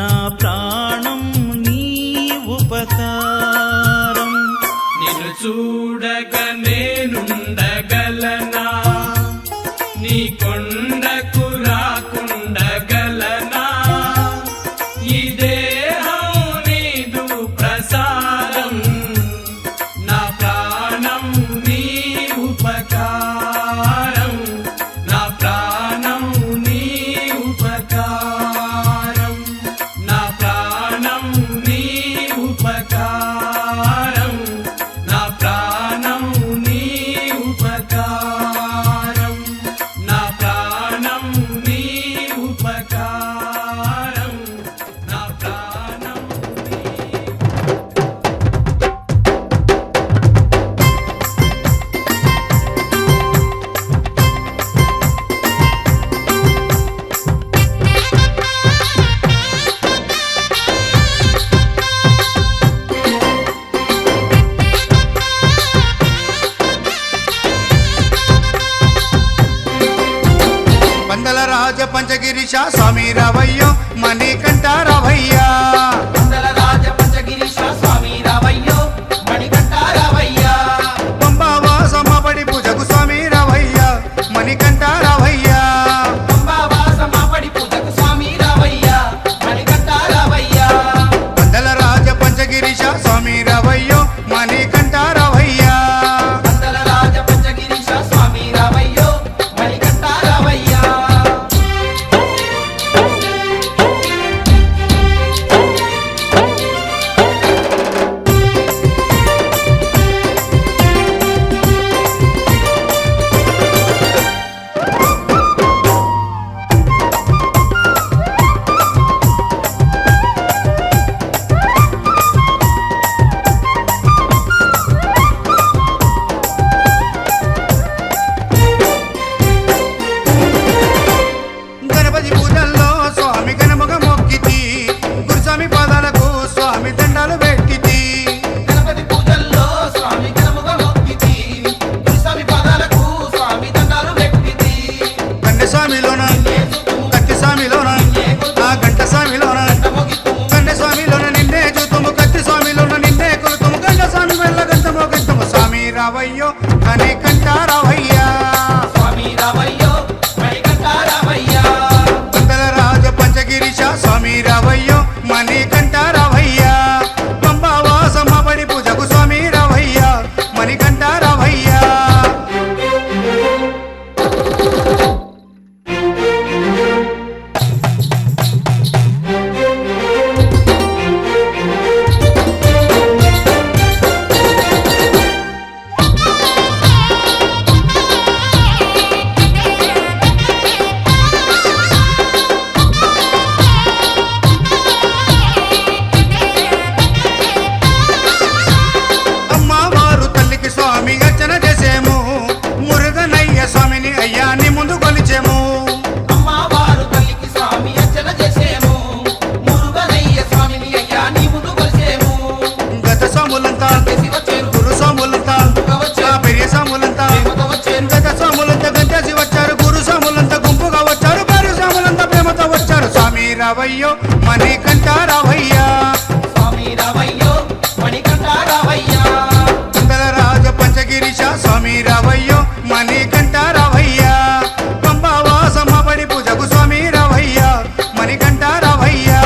నా ప్రాణం నీ ఉపకారం నిన్ను చూడగ నేనుండగలనా నీ కొండకు రాకుండగలనా ఈ దేహం నీదు ప్రసాదం నా ప్రాణం నీ ఉపకారం నా ప్రాణం నీ ఉపకారం నా ప్రాణం నీ ఉపకారం నా ప్రాణం నీ ఉపకారం నా ప్రాణం పంచగిరీశ స్వామి రావయ్యో మణికంఠ రావయ్యా వందల రాజ పంచగిరీశ స్వామి రావయ్యో మణికంఠ రావయ్యా పంబావాసమ్మ పడి పూజకు స్వామి రావయ్యా మణికంఠ రావయ్యా పంబావాసమ్మ పడి పూజకు స్వామి రావయ్యా మణికంఠ రావయ్యా వందల రాజ పంచగిరీశ స్వామి రావయ్యో మణికంఠ రావయ్యా వందల రాజ పంచగిరీశ స్వామి రావయ్యో మణికంఠ రావయ్యా గణపతి పూజల్లో స్వామి గణముగ మొక్కితి గురుస్వామి పాదాలకు స్వామి దండాలు పెట్టితి గణపతి పూజల్లో స్వామి గణముగా మొక్కితి గురుస్వామి పాదాలకు స్వామి దండాలు పెట్టితి కన్నె స్వామిలోన కత్తి స్వామిలోన ఆ గంట స్వామిలోన కన్నె స్వామిలోన నిన్నే చూతుము కత్తి స్వామిలోన నిన్నే కొలుతుము గంట స్వామి వెళ్ళ గంటమో గంటము స్వామి రావయ్యో అని కంట రావయ్యా స్వామి రావయ్యో మణికంఠ రావయ్యా వందల రాజ పంచగిరీశ స్వామి రావయ్యో మణికంఠ రావయ్యా పంబావాసమ్మ పడి పూజకు స్వామి రావయ్యా మణికంఠ రావయ్యా అమ్మవారు తల్లికి స్వామి అర్చన చేసేము మురుగనయ్య స్వామిని అయ్యాన్ని ముందు కొలిచేము అమ్మవారు తల్లికి స్వామి అర్చన చేసేము మురుగనయ్య స్వామిని అయ్యా నీ ముందు కొలిసేము గత స్వాములంతా చేసి వచ్చేరు గురు స్వాములంతా ఆ పెరియ స్వాములంతా ప్రేమతో వచ్చేరు గత స్వాములంతా గంటేసి వచ్చారు గురు స్వాములంతా గుంపుగా వచ్చారు భార్య స్వాములంతా ప్రేమతో వచ్చారు స్వామి రావయ్యో మణికంఠ రావయ్యా స్వామి రావయ్యో మణికంఠ రావయ్యా వందల రాజ పంచగిరీశ స్వామి రావయ్యో మణికంఠ రావయ్యా పంబావాసమ్మ పడి పూజకు స్వామి రావయ్యా మణికంఠ రావయ్యా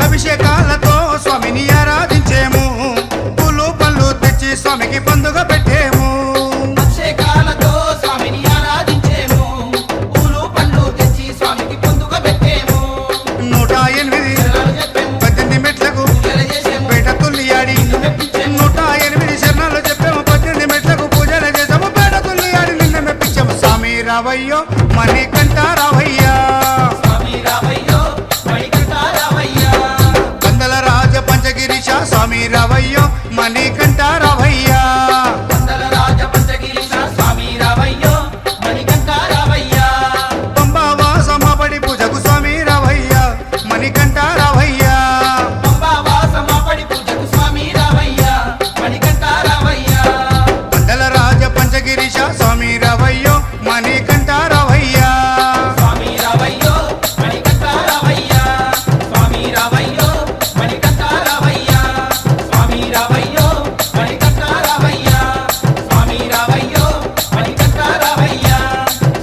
అభిషేకాలతో స్వామిని ఆరాధించేము పూలు పళ్ళు తెచ్చి స్వామికి పండుగ పెట్టేము అభిషేకాలతో స్వామిని ఆరాధించేము పూలు పండ్లు తెచ్చి స్వామికి పొందుక పెట్టేము 108 శరణాలు చెప్పేము 18 మెట్లకు పూజలు చేసేము పేట తుల్లియాడి 108 శరణాలు చెప్పాము 18 మెట్లకు పూజలు చేసాము పేట తుల్లియాడి నిన్న మెప్పించాము స్వామి రావయ్యో మణికంఠ రావయ్యా స్వామి రావయ్యో మణికంఠ రావయ్యా వందల రాజ పంచగిరీశ స్వామి రావయ్యో మణికంఠ రావయ్యా వందల రాజ పంచగిరీశ స్వామి రావయ్యో మణికంఠ రావయ్యా పంబావాసమ్మ పడి పూజకు స్వామి రావయ్యా మణికంఠ రావయ్యా పంబావాసమ్మ పడి పూజకు స్వామి రావయ్యా మణికంఠ రావయ్యా వందల రాజ పంచగిరీశ స్వామి రావయ్యో మణికంఠ రావయ్యా స్వామి రావయ్యో మణికంఠ రావయ్యా స్వామి రావయ్యో మణికంఠ రావయ్యా స్వామి రావయ్యో మణికంఠ రావయ్యా స్వామి రావయ్యో మణికంఠ రావయ్యా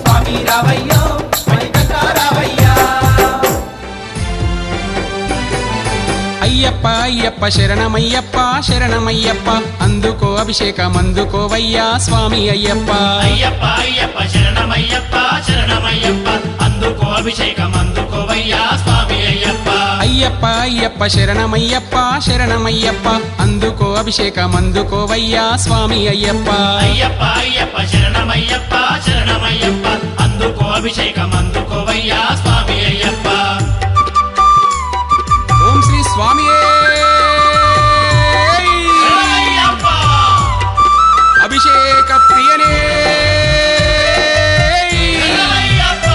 స్వామి రావయ్యో మణికంఠ రావయ్యా అయ్యప్ప అయ్యప్ప శరణమయ్యప్ప శరణమయ్యప్ప అందుకో అభిషేకం అందుకోవయ్యా స్వామి అయ్యప్ప అయ్యప్ప అయ్యప్ప శరణమయ్యప్ప శరణమయ్యప్ప అందుకో అభిషేకం అందుకోవయ్యా స్వామి అయ్యప్ప అయ్యప్ప అయ్యప్ప శరణమయ్యప్ప శరణమయ్యప్ప అందుకో అభిషేకం అందుకోవయ్యా స్వామి అయ్యప్ప అయ్యప్ప అయ్యప్ప శరణమయ్యప్ప శరణమయ్యప్ప అందుకో అభిషేకం అందుకోవయ్యా స్వామి అయ్యప్ప ఓం శ్రీ స్వామియే శరణమయ్యప్ప. అభిషేక ప్రియనే శరణమయ్యప్ప.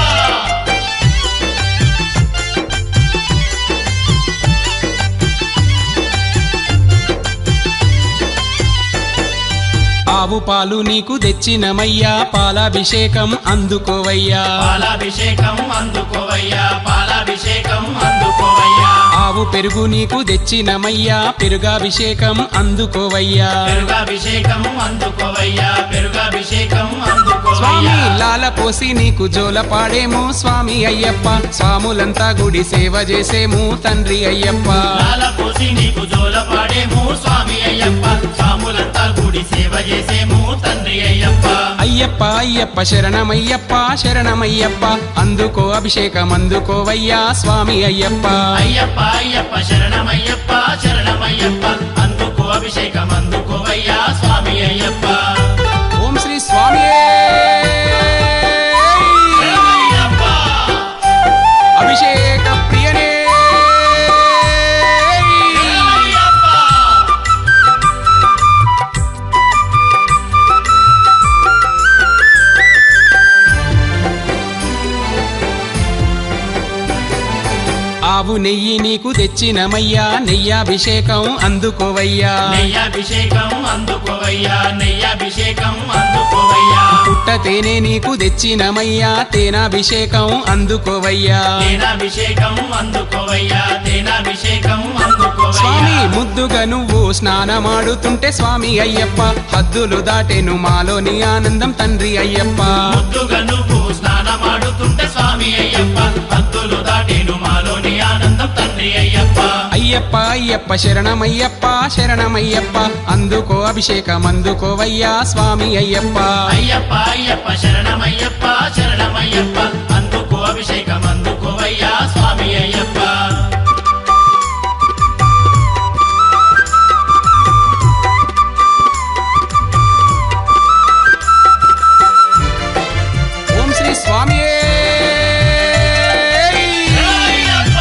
ఆవు పాలు నీకు తెచ్చినమయ్యా పాలాభిషేకం అందుకోవయ్యా పాలాభిషేకం అందుకోవయ్యా పాలాభిషేకం అందుకోవయ్యా ఆవు పెరుగు నీకు తెచ్చినమయ్యా పెరుగాభిషేకం అందుకోవయ్యా పెరుగాభిషేకం అందుకోవయ్యా పెరుగాభిషేకం స్వామి అందుకోవయ్యా లాల పోసి నీకు జోల పాడేము స్వామి అయ్యప్ప స్వాములంతా గుడి సేవ చేసేము తండ్రి అయ్యప్ప లాల పోసి నీకు జోల పాడేము స్వామి అయ్యప్ప స్వాములంతా గుడి సేవ చేసేము తండ్రి అయ్యప్ప అయ్యప్ప అయ్యప్ప శరణమయ్యప్ప శరణమయ్యప్ప అందుకో అభిషేకం అందుకోవయ్యా స్వామి అయ్యప్ప అయ్యప్ప అయ్యప్ప శరణమయ్యప్ప శరణమయ్యప్ప అందుకో అభిషేకం అందుకోవయ్యా స్వామి అయ్యప్ప ఓం శ్రీ స్వామియే శరణమయ్యప్ప. అభిషేక ప్రియనే శరణమయ్యప్ప. ఆవు నెయ్యి నీకు తెచ్చినమయ్యా నెయ్యాభిషేకం అందుకోవయ్యా నెయ్యాభిషేకం అందుకోవయ్యా నెయ్యాభిషేకం అందుకోవయ్యా పుట్ట తేనె నీకు తెచ్చినమయ్యా తేనాభిషేకం అందుకోవయ్యా తేనాభిషేకం అందుకోవయ్యా తేనాభిషేకం అందుకోవయ్యా స్వామి ముద్దుగా నువ్వు స్నానమాడుతుంటే స్వామి అయ్యప్ప హద్దులు దాటెను మాలోని ఆనందం తండ్రి అయ్యప్ప ముద్దుగా నువ్వు స్నానమాడుతుంటే స్వామి అయ్యప్ప హద్దులు దాటేను మాలోని ఆనందం తండ్రి అయ్యప్ప అయ్యప్ప అయ్యప్ప శరణమయ్యప్ప శరణమయ్యప్ప అందుకో అభిషేకం అందుకోవయ్యా స్వామి అయ్యప్ప అయ్యప్ప అయ్యప్ప శరణమయ్యప్ప శరణమయ్యప్ప అందుకో అభిషేకం అందుకోవయ్యా స్వామి అయ్యప్ప ఓం శ్రీ స్వామియే శరణమయ్యప్ప.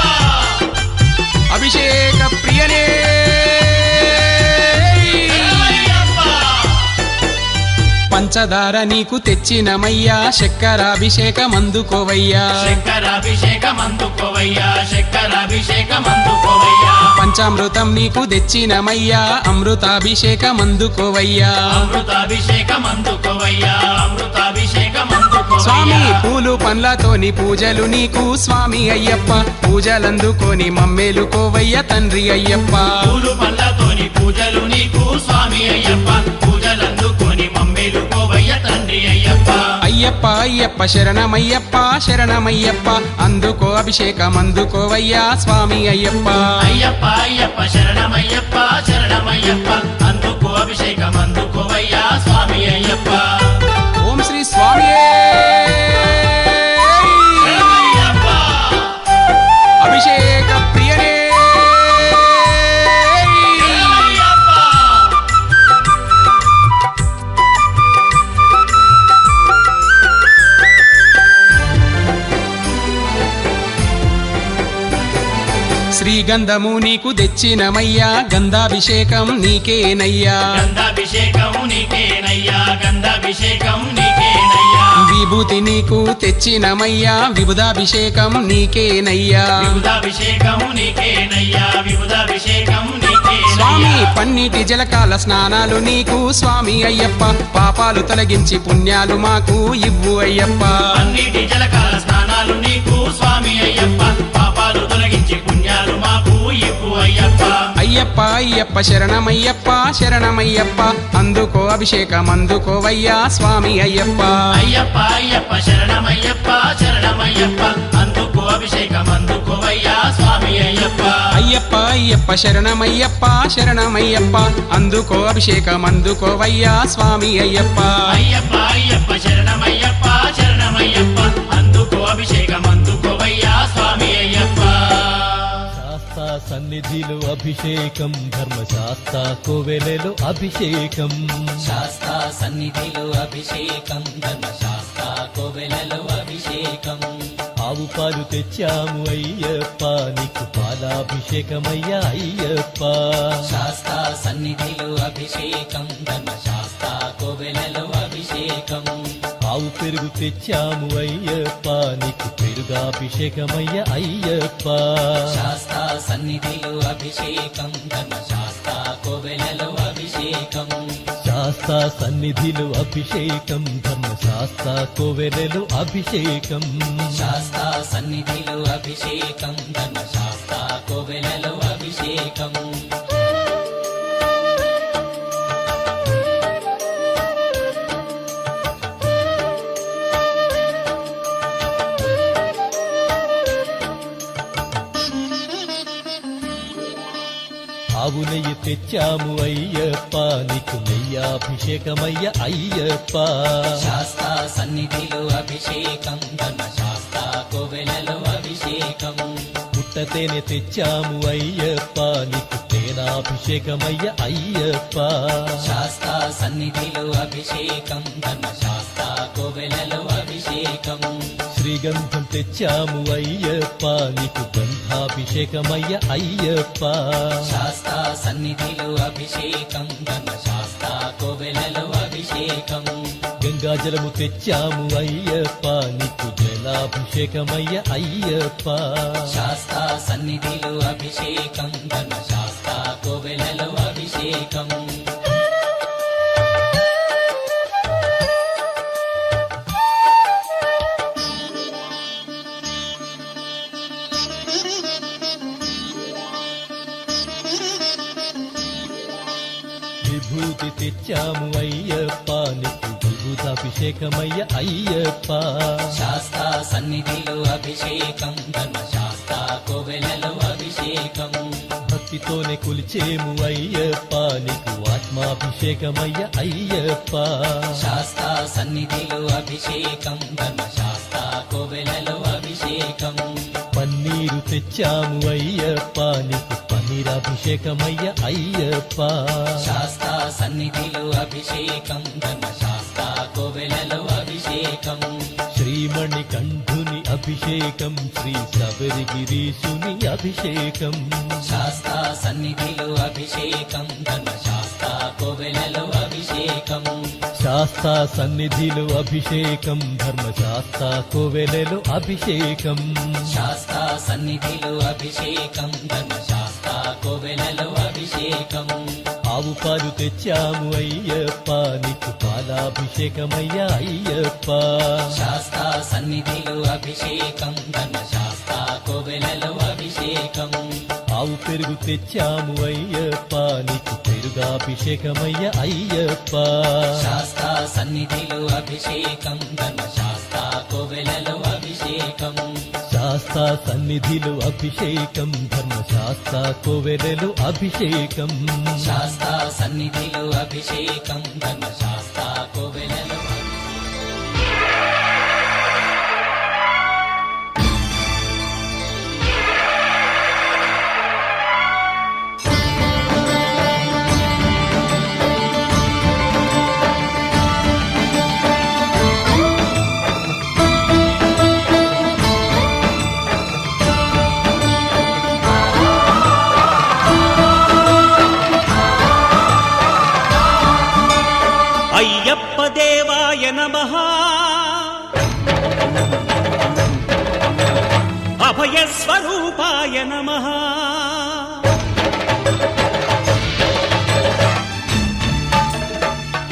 అభిషేక ప్రియనే శరణమయ్యప్ప. పంచదార నీకు తెచ్చినమయ్యా చక్కెరాభిషేకం అందుకోవయ్యా శంకరాభిషేకం అందుకోవయ్యా శంకరాభిషేకం అందుకోవయ్యా పంచామృతం నీకు తెచ్చినమయ్యా అమృతాభిషేకం అందుకోవయ్యా అమృతాభిషేకం అందుకోవయ్యా అమృతాభిషేకం స్వామి అందుకోవయ్యా పూలు పండ్లతోని పూజలు నీకు స్వామి అయ్యప్ప పూజలందుకొని మమ్మేలుకోవయ్య తండ్రి అయ్యప్ప పూలు పళ్ళతోని పూజలు నీకు స్వామి అయ్యప్ప పూజలందుకొని మమ్మేలుకోవయ్య తండ్రి అయ్యప్ప అయ్యప్ప అయ్యప్ప శరణమయ్యప్ప శరణమయ్యప్ప అందుకో అభిషేకం అందుకోవయ్యా స్వామి అయ్యప్ప అయ్యప్ప అయ్యప్ప శరణమయ్యప్ప శరణమయ్యప్ప అందుకో అభిషేకం అందుకోవయ్యా స్వామి అయ్యప్ప ఓం శ్రీ స్వామియే శరణమయ్యప్ప. అభిషేక ప్రియనే శరణమయ్యప్ప. శ్రీగంధము నీకు తెచ్చినమయ్యా గంధాభిషేకం నీకేనయ్యా గంధాభిషేకం నీకేనయ్యా గంధాభిషేకం నీకేనయ్యా విభూతి నీకు తెచ్చినమయ్యా విబుధాభిషేకం నీకేనయ్యా విబుధాభిషేకం నీకేనయ్యా విబుధాభిషేకం స్వామి నీకేనయ్యా పన్నీటి జలకాల స్నానాలు నీకు స్వామి అయ్యప్ప పాపాలు తొలగించి పుణ్యాలు మాకు ఇవ్వు అయ్యప్ప అన్నిటి జలకాల స్నానాలు నీకు స్వామి అయ్యప్ప పాపాలు తొలగించి పుణ్యాలు మాకు ఇవ్వు అయ్యప్ప అయ్యప్ప అయ్యప్ప శరణమయ్యప్ప శరణమయ్యప్ప అందుకో అభిషేకం అందుకోవయ్యా స్వామి అయ్యప్ప అయ్యప్ప అయ్యప్ప శరణమయ్యప్ప శరణమయ్యప్ప అందుకో అభిషేకం అందుకోవయ్యా స్వామి అయ్యప్ప అయ్యప్ప అయ్యప్ప శరణమయ్యప్ప శరణమయ్యప్ప అందుకో అభిషేకం అందుకోవయ్యా స్వామి అయ్యప్ప అయ్యప్ప అయ్యప్ప శరణమయ్యప్ప శరణమయ్యప్ప అందుకో అభిషేకం అందుకోవయ్యా స్వామి అయ్యప్ప శాస్తా సన్నిధిలో అభిషేకం ధర్మశాస్త్ర కోవెలలో అభిషేకం శాస్తా సన్నిధిలో అభిషేకం ధర్మశాస్త్ర కోవెలలో అభిషేకం ఆవు పాలు తెచ్చాము అయ్యప్ప నీకు పాలాభిషేకమయ్యా అయ్యప్ప శాస్తా సన్నిధిలో అభిషేకం ధర్మశాస్త్ర కోవెలలో అభిషేకం ఆవు పెరుగు తెచ్చాము అయ్యప్ప నీకు పెరుగాభిషేకమయ్యా అయ్యప్ప శాస్తా సన్నిధిలో అభిషేకం ధర్మశాస్త్ర కోవెలలో అభిషేకం శాస్తా సన్నిధిలో అభిషేకం ధర్మశాస్త్ర కోవెలలో అభిషేకం శాస్తా సన్నిధిలో అభిషేకం ధర్మశాస్త్ర కోవెలలో అభిషేకం ఆవు నెయ్యి తెచ్చాము అయ్యప్ప నీకు నెయ్యాభిషేకమయ్య అయ్యప్ప శాస్తా సన్నిధిలో అభిషేకం ధర్మశాస్త్ర కోవెలలో అభిషేకం పుట్టతేనె తెచ్చాము అయ్యప్ప నీకు తేనాభిషేకమయ్య అయ్యప్ప శాస్తా సన్నిధిలో అభిషేకం ధర్మశాస్త్ర కోవెలలో అభిషేకం శ్రీగంధం తెచ్చాము అయ్యప్ప నీకు గంధాభిషేకమయ్య అయ్యప్ప శాస్తా సన్నిధిలో అభిషేకం ధర్మశాస్త్ర కోవెలలో అభిషేకం గంగాజలము తెచ్చాము అయ్యప్ప నీకు జలాభిషేకమయ్య అయ్యప్ప శాస్తా సన్నిధిలో అభిషేకం ధర్మశాస్త్ర కోవెలలో అభిషేకం విభూతి తెచ్చాము అయ్యప్ప నీకు విభూతాభిషేకమయ్య అయ్యప్ప శాస్తా సన్నిధిలో అభిషేకం ధర్మశాస్త్ర కోవెలలో అభిషేకం భక్తితోనే కొలిచేము అయ్యప్ప నీకు ఆత్మాభిషేకమయ్య అయ్యప్ప శాస్తా సన్నిధిలో అభిషేకం ధర్మశాస్త్ర కోవెలలో అభిషేకం పన్నీరు తెచ్చాము అయ్యప్ప నీకు పన్నీరాభిషేకమయ్య అయ్యప్ప శాస్తా సన్నిధిలో అభిషేకం ధర్మశాస్త్ర కోవెలలో అభిషేకం శ్రీమణి కంఠుని అభిషేకం శ్రీ శబరిగిరీశుని అభిషేకం శాస్తా సన్నిధిలో అభిషేకం ధర్మశాస్త్ర కోవెలలో అభిషేకం శాస్తా సన్నిధిలో అభిషేకం ధర్మశాస్త్ర కోవెలలో అభిషేకం శాస్తా సన్నిధిలో అభిషేకం ధర్మశాస్త్ర కోవెలలో అభిషేకం ఆవు పాలు తెచ్చాము అయ్యప్ప నీకు పాలాభిషేకమయ్య అయ్యప్ప శాస్తా సన్నిధిలో అభిషేకం ధర్మశాస్త్ర కోవెలలో అభిషేకం ఆవు పెరుగు తెచ్చాము అయ్యప్ప నీకు పెరుగాభిషేకమయ్య అయ్యప్ప శాస్తా సన్నిధిలో అభిషేకం ధర్మశాస్త్ర కోవెలలో అభిషేకం శాస్తా సన్నిధిలో అభిషేకం ధర్మశాస్త్ర కోవెలలో అభిషేకం శాస్తా సన్నిధిలో అభిషేకం ధర్మశాస్త్ర కోవెలలో అయ్యప్ప దేవాయ నమః అభయస్వరూపాయ నమః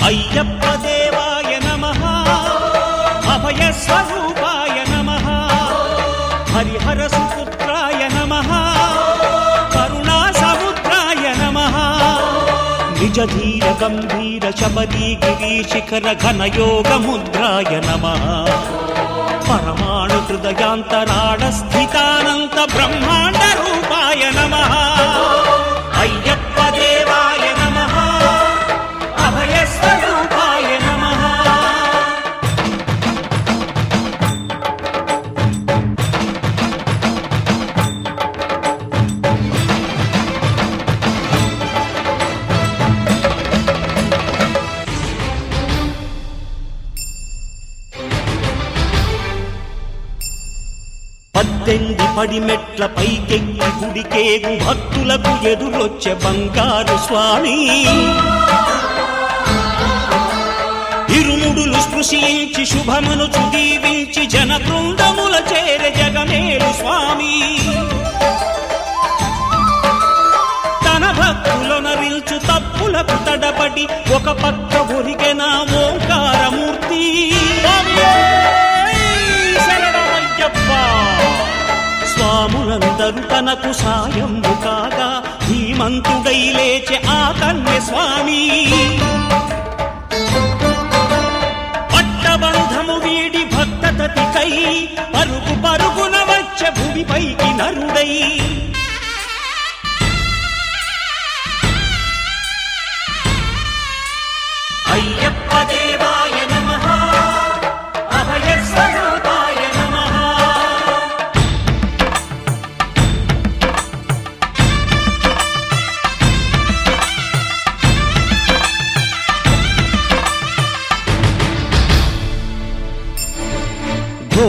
అయ్యప్ప దేవాయ నమః అభయస్వరూపాయ నమః హరిహర సుపుత్రాయ నమః కరుణా సముద్రాయ నమః నిజ ధీర గంభీర శబరీ గిరి శిఖర ఘన యోగ ముద్రాయ నమః పరమాణు హృదయాంతరాళ స్థితానంత బ్రహ్మాండ రూపాయ నమః అయ్యప్ప దేవాయ నమః అభయస్వరూపాయ నమః పద్దెంది పడి మెట్ల పైకెక్కి గుడికేగు భక్తులకు ఎదురొచ్చే బంగారు స్వామి ఇరుముడులు స్పృశించి శుభమనుచు దీవించి జన బృందముల చేరే జగమేలు స్వామి తన భక్తులొనరిల్చు తప్పులకు తడబడి ఒక పక్క ఒరిగెన ఓంకారమూర్తి శరణమయ్యప్ప స్వాములందరూ తనకు సాయము కాగా ధీమంతుడై లేచే ఆ కన్య స్వామి పట్టబంధము వీడి భక్తతతికై పరుగు పరుగున వచ్చే భూమిపైకి నరుడై అయ్యప్ప దేవాయ నమః అభయ స్వరూపాయ నమః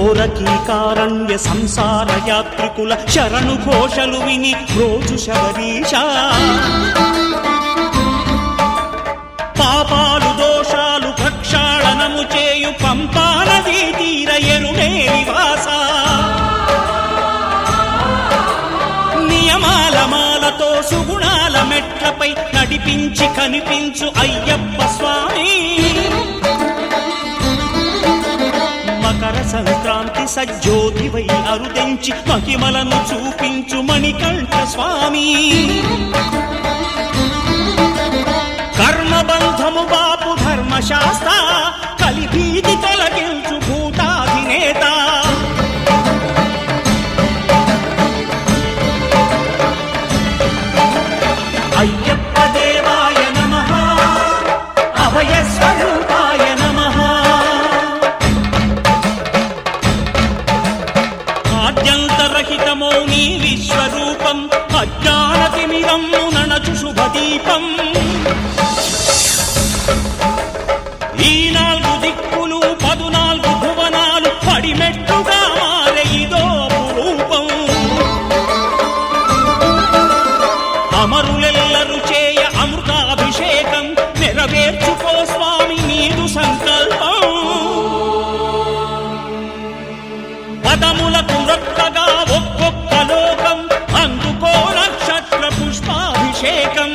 ఘోరకీకారణ్య సంసార యాత్రికుల శరణు ఘోషలు విని రోజు శబరీష పాపాలు దోషాలు ప్రక్షాళనము చేయు పంపానదీ తీర ఎరుమే నివాస నియమాల మాలతో సుగుణాల మెట్లపై నడిపించి కనిపించు అయ్యప్ప స్వామి మకర సంక్రాంతి సజ్జోతివై అరుదెంచి మహిమలను చూపించు మణికంఠ స్వామి కర్మబంధము బాపు ధర్మశాస్త్ర కలిభీతి తొలగించు భూతాధినేత అయ్యప్ప దేవాయ నమః అభయ స్వరూపాయ నమః ఆద్యంతరహితమో నీ విశ్వరూపం అజ్ఞానతిమిరము నణచు శుభదీపం ఈ 4 దిక్కులు 14 భువనాలు పడిమెట్టుగా మారే ఇదో రూపం అమరులెల్లరు చేయ అమృతాభిషేకం నెరవేర్చుకో స్వామి నీదు సంకల్పం పదములకు రొక్కగా ఒక్కొక్క లోకం అందుకో నక్షత్ర పుష్పాభిషేకం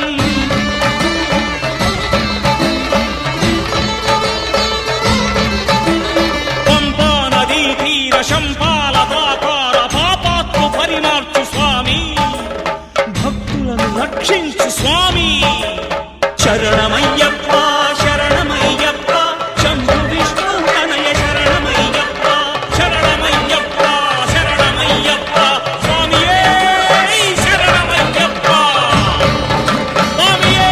శంపాలదాకార పాపాత్ము పరిమార్చు స్వామి భక్తులను రక్షించు స్వామి శరణమయ్యప్ప శరణమయ్యప్ప శంభు విష్ణు తనయ శరణమయ్యప్ప శరణమయ్యప్ప శరణమయ్యప్ప స్వామియే శరణమయ్యప్ప స్వామియే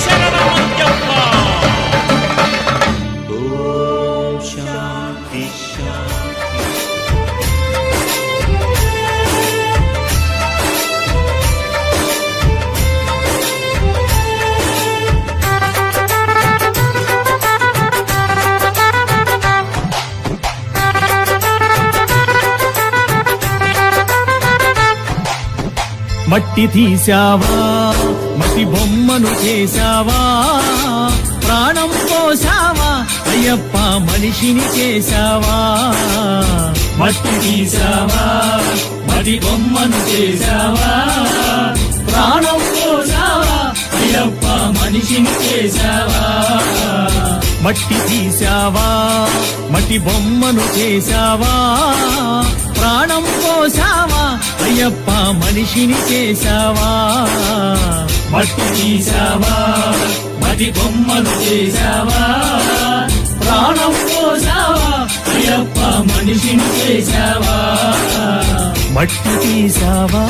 శరణమయ్యప్ప ఓం శాంతి మట్టి తీసావా మట్టి బొమ్మను చేసావా ప్రాణం పోసావా అయ్యప్ప మనిషిని చేసావా మట్టి తీసావా మట్టి బొమ్మను చేసావా ప్రాణం పోసావా అయ్యప్ప మనిషిని చేసావా మట్టి తీసావా మట్టి బొమ్మను చేసావా ప్రాణం పోసావా అయ్యప్ప మనిషిని చేసావా మట్టి తీసావా మట్టి బొమ్మను చేసావా ప్రాణం పోసావా అయ్యప్ప మనిషిని చేసావా మట్టి తీసావా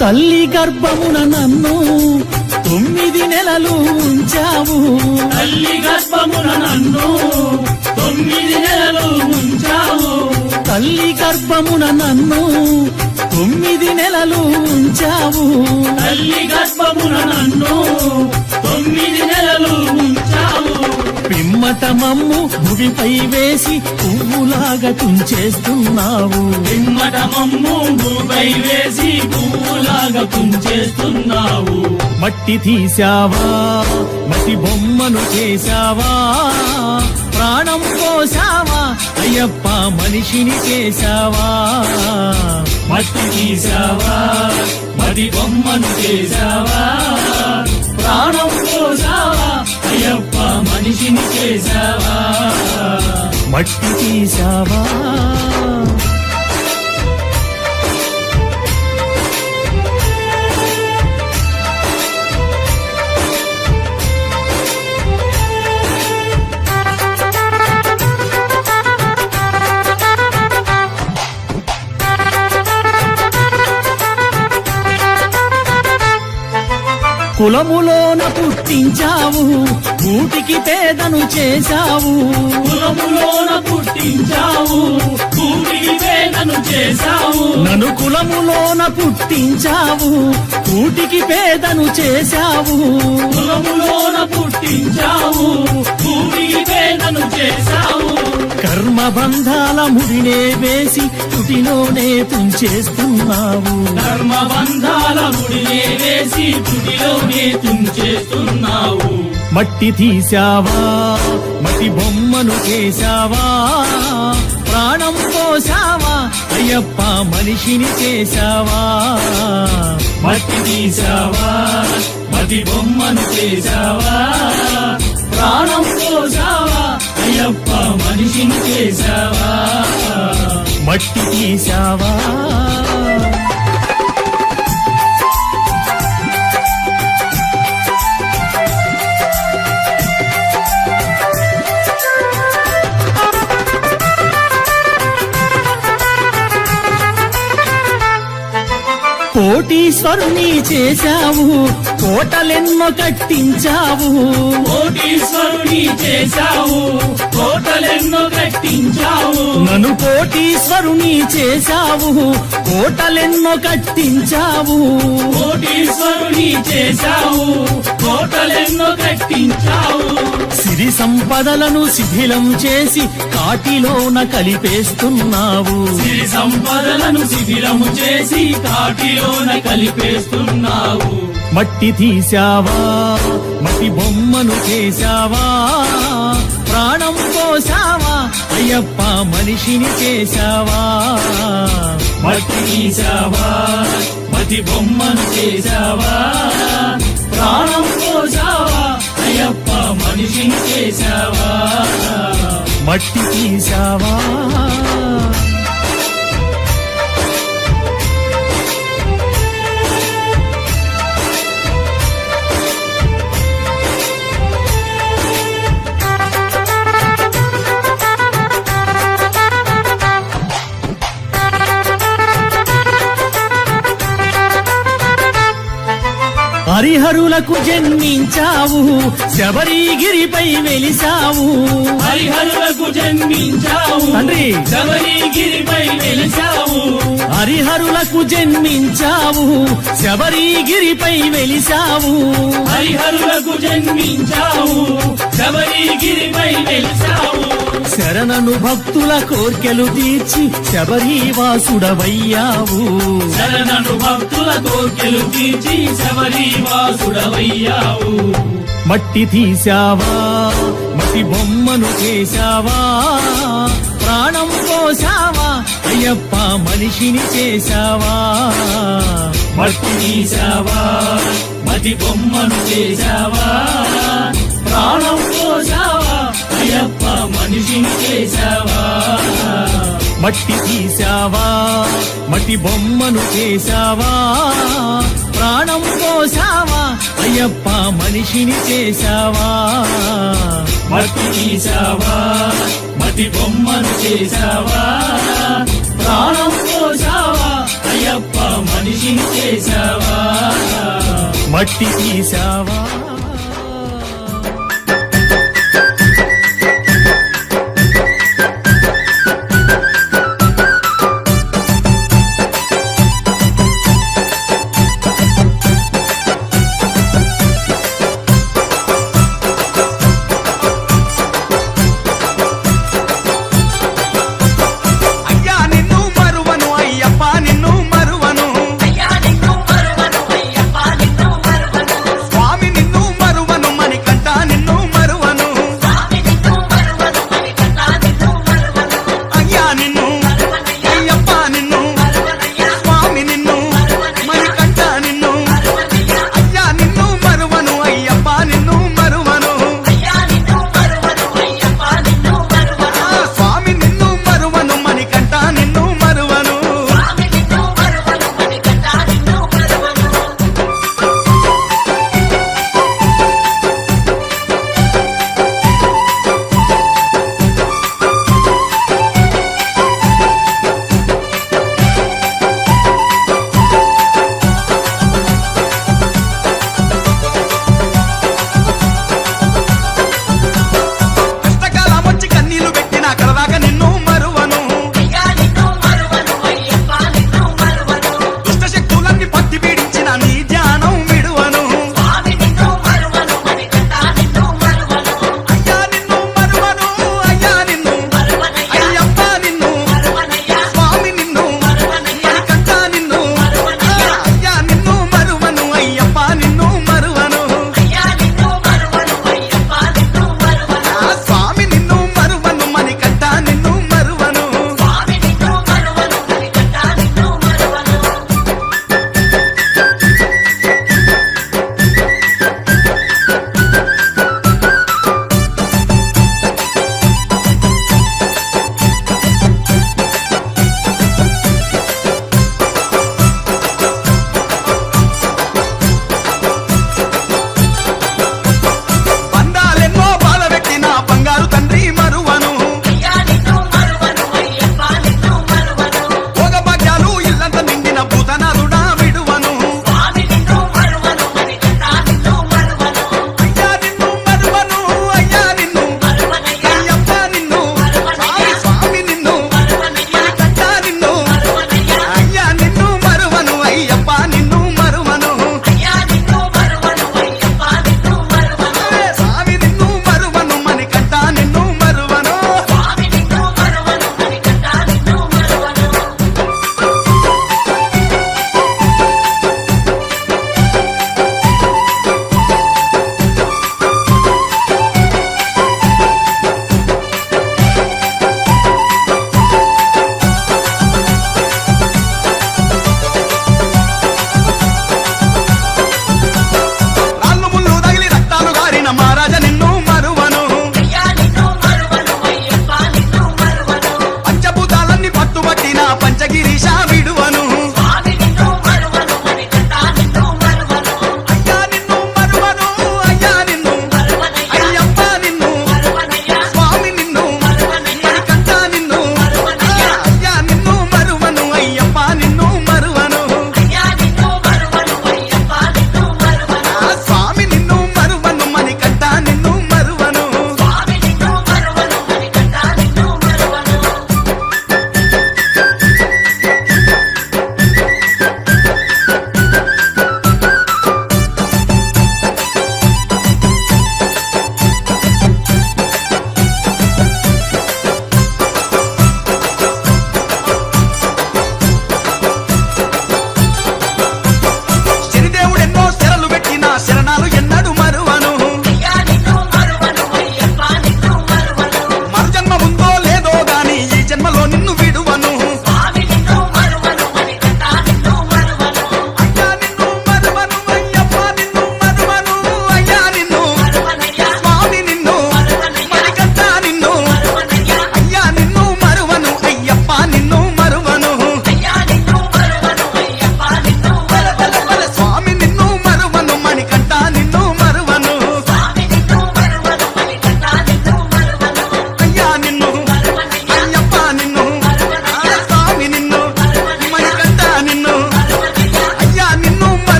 తల్లి గర్భమున నన్ను 9 నెలలు ఉంచావు తల్లి గర్భమున నన్ను 9 నెలలు ఉంచావు తల్లి గర్భమున నన్ను 9 నెలలు ఉంచావు తల్లి గర్భమున నన్ను 9 నెలలు ఉంచావు పిమ్మట మమ్ము భూమిపై వేసి పువ్వులాగా తుంచేస్తున్నావు పిమ్మట మమ్ము భూమిపై వేసి పువ్వులాగా తుంచేస్తున్నావు మట్టి తీసావా మట్టి బొమ్మను చేశావా ప్రాణం పోసావా అయ్యప్ప మనిషిని చేశావా మట్టి తీసావా మడి బొమ్మను చేసావా ప్రాణం పోసావా అయ్యప్ప మనిషిని చేసావా మట్టి తీసావా కులములోన పుట్టించావు కూటికి పేదను చేశావు కులములోన పుట్టించావు కూటికి పేదను చేశావు నన్ను కులములోన పుట్టించావు కూటికి పేదను చేశావు కులములోన పుట్టించావు కూటికి పేదను చేశావు కర్మ బంధాల ముడినే వేసి తుటిలోనే తుంచేస్తున్నావు ధర్మ బంధాల ముడినే వేసి తుడిలోనే తుంచేస్తున్నావు మట్టి తీసావా మట్టి బొమ్మను చేశావా ప్రాణం పోసావా అయ్యప్ప మనిషిని చేశావా మట్టి తీసావా మట్టి బొమ్మను చేసావా ప్రాణం పోసావా అయ్యప్ప మనిషిని చేసావా మట్టి తీసావా కోటీశ్వరుని చేశావు కోటలెన్నో కట్టించావు కోటీశ్వరుని చేశావు కోటలెన్నో కట్టించావు నన్ను కోటీశ్వరుని చేశావు కోటలెన్నో కట్టించావు కోటీశ్వరుని చేశావు కోటలెన్నో కట్టించావు సిరి సంపదలను శిథిలం చేసి కాటిలోన కలిపేస్తున్నావు సిరి సంపదలను శిథిలము చేసి కాటిలోన కలిపేస్తున్నావు మట్టి తీసావా మట్టి బొమ్మను చేశావా ప్రాణం పోసావా అయ్యప్ప మనిషిని చేశావా మట్టి తీసావా మట్టి బొమ్మను చేసావా ప్రాణం పోసావా అయ్యప్ప మనిషిని చేసావా మట్టి తీసావా హరిహరులకు జన్మించావు శబరిగిరిపై వెలిసావు హరిహరులకు జన్మించావు తండ్రి శబరిగిరిపై వెలిసావు హరిహరులకు జన్మించావు శబరిగిరిపై వెలిసావు హరిహరులకు జన్మించావు శబరిగిరిపై వెలిసావు శరణను భక్తుల కోర్కెలు తీర్చి శబరివాసుడవయ్యావు శరణను భక్తుల కోర్కెలు తీర్చి శబరివాసుడవయ్యావు మట్టి తీసావా మట్టి బొమ్మను చేశావా ప్రాణం పోసావా అయ్యప్ప మనిషిని చేశావా మట్టి తీసావా మట్టి బొమ్మను చేసావా ప్రాణం పోసావా అయ్యప్ప మనిషిని చేసావా మట్టి తీసావా మట్టి బొమ్మను చేశావా ప్రాణం పోసావా అయ్యప్ప మనిషిని చేశావా మట్టి తీసావా మట్టి బొమ్మను చేసావా ప్రాణం పోసావా అయ్యప్ప మనిషిని చేసావా మట్టి తీసావా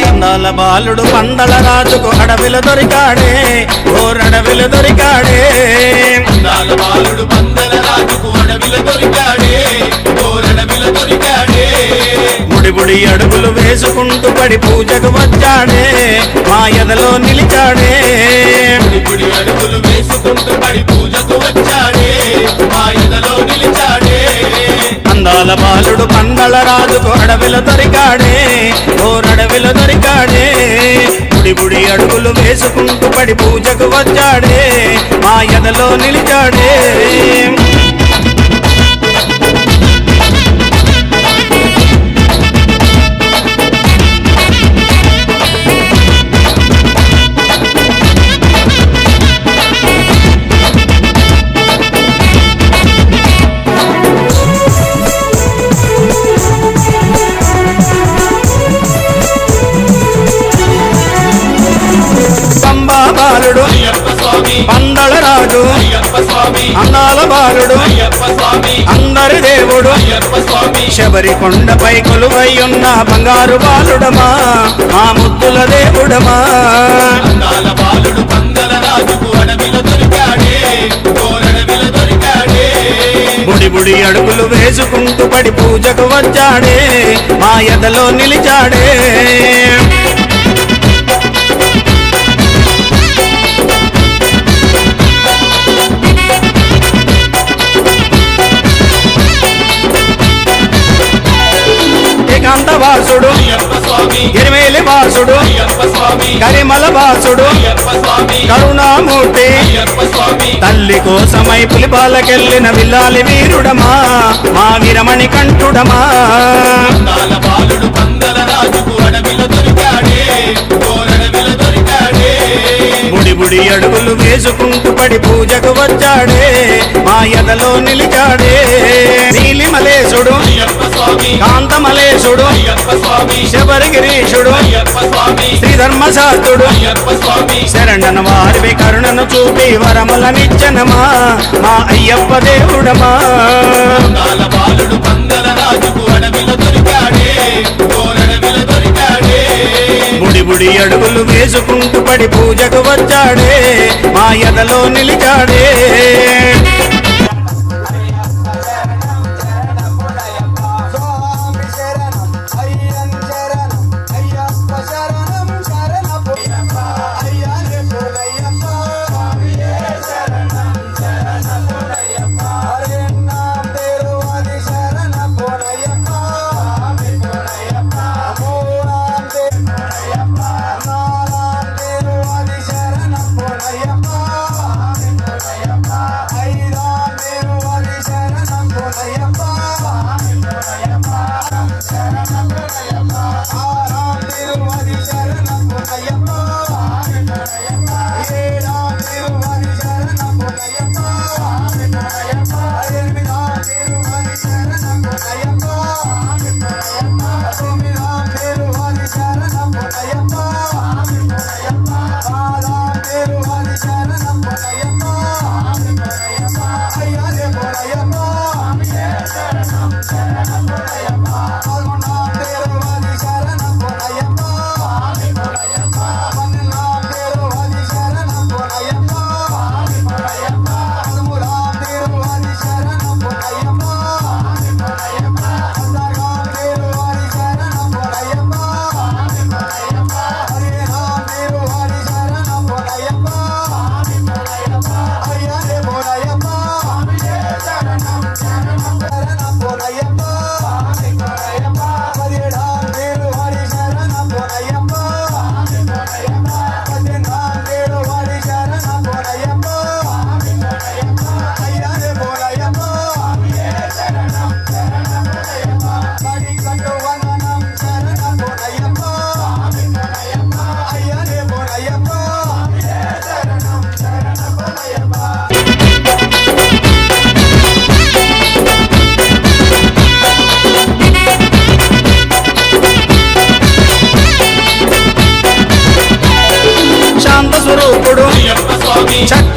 అందాల బాలుడు పందల రాజుకు అడవిలో దొరికాడే ఓరడవిలో దొరికాడే అందాల బాలుడు పందల రాజుకు అడవిలో దొరికాడే ఓరడవిలో దొరికాడే ముడిబుడి అడుగులు వేసుకుంటూ పడి పూజకు వచ్చాడే మా ఎదలో నిలిచాడే గుడి అడుగులు వేసుకుంటూ పడి పూజకు వచ్చాడే మా ఎదలో నిలిచాడే అందాల బాలుడు పందల రాజుకు అడవిలో దొరికాడే ఓరడవిలో దొరికాడే ముడిబుడి అడుగులు వేసుకుంటూ పడి పూజకు వచ్చాడే మా ఎదలో నిలిచాడే పంబా బాలుడు అయ్యప్ప స్వామి పందల రాజు అయ్యప్ప స్వామి అందాల బాలుడు అయ్యప్ప స్వామి అందరి దేవుడు అయ్యప్ప స్వామి శబరి కొండపై కొలువై ఉన్న బంగారు బాలుడమా మా ముద్దుల దేవుడమా అందాల బాలుడు పందల రాజుకు అడవిలో దొరికాడే ఓరడవిలో దొరికాడే బుడి బుడి అడుగులు వేసుకుంటూ పడి పూజకు వచ్చాడే మా ఎదలో నిలిచాడే ఏకాంతవాసుడు అయ్యప్ప స్వామి ఎరిమేలి వాసుడు అయ్యప్ప స్వామి కరిమల వాసుడు అయ్యప్ప స్వామి కరుణామూర్తి అయ్యప్ప స్వామి తల్లి కోసమై పులిపాలకెళ్ళిన విల్లాలి వీరుడమా మా వీరమణి కంఠుడమా అందాల బాలుడు పందల రాజుకు అడవిలో దొరికాడే ఓరడవిలో దొరికాడే బుడి బుడి అడుగులు వేసుకుంటూ పడి పూజకు వచ్చాడే మా ఎదలో నిలిచాడే నీలిమలేశుడు అయ్యప్ప స్వామి కాంతమలేశుడు అయ్యప్ప స్వామి శబరిగిరీశుడు అయ్యప్ప స్వామి శ్రీధర్మశాస్త్రుడు అయ్యప్ప స్వామి శరణన వారివి కరుణను చూపి వరములనిచ్చనమా మా అయ్యప్ప దేవుడమా అందాల బాలుడు పందల రాజుకు అడవిలో దొరికాడే ఓరడవిలో దొరికాడే బుడి బుడి అడుగులు వేసుకుంటూ పడి పూజకు వచ్చాడే మా ఎదలో నిలిచాడే శరణ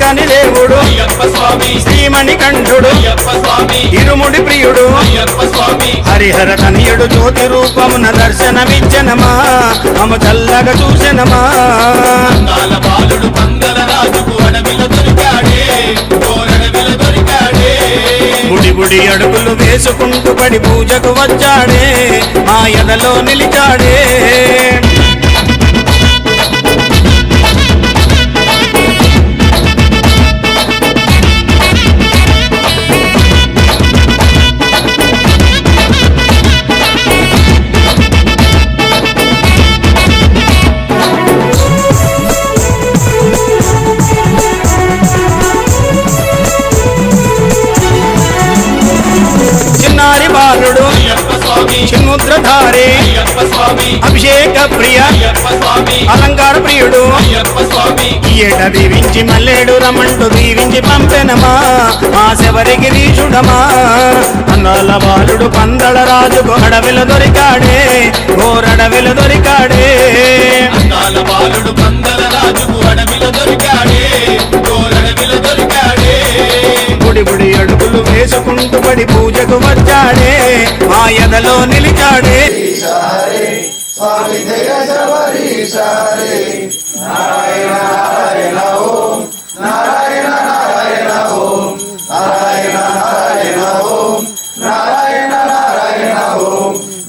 శని దేవుడు అయ్యప్ప స్వామి శ్రీమణి కంఠుడు అయ్యప్ప స్వామి ఇరుముడి ప్రియుడు అయ్యప్ప స్వామి హరిహర తనయుడు జ్యోతి రూపమున దర్శనమిచ్చనమా మమ చల్లగా చూసెనమా అందాల బాలుడు పందల రాజుకు అడవిలో దొరికాడే కోరడవిలో దొరికాడే బుడి బుడి అడుగులు వేసుకుంటూ పడి పూజకు వచ్చాడే మా ఎదలో నిలిచాడే చిన్నారి బాలుడు అయ్యప్ప స్వామి చిన్ముద్రధారి అయ్యప్ప స్వామి అభిషేక ప్రియ అయ్యప్ప స్వామి అలంకార ప్రియుడు అయ్యప్ప స్వామి ఏట దీవించి మల్లేడు రమంటూ దీవించి పంపెనమా మా శబరికి రీషుడమా అన్నాల బాలుడు పందల రాజుకు అడవిలో దొరికాడే ఓరడవిలో దొరికాడే అందాల బాలుడు పందల రాజుకు అడవిలో దొరికాడే కోరడవిలో దొరికాడే బుడి బుడి అడుగులు వేసుకుంటూ పడి పూజకు వచ్చాడే మా ఎదలో నిలిచాడే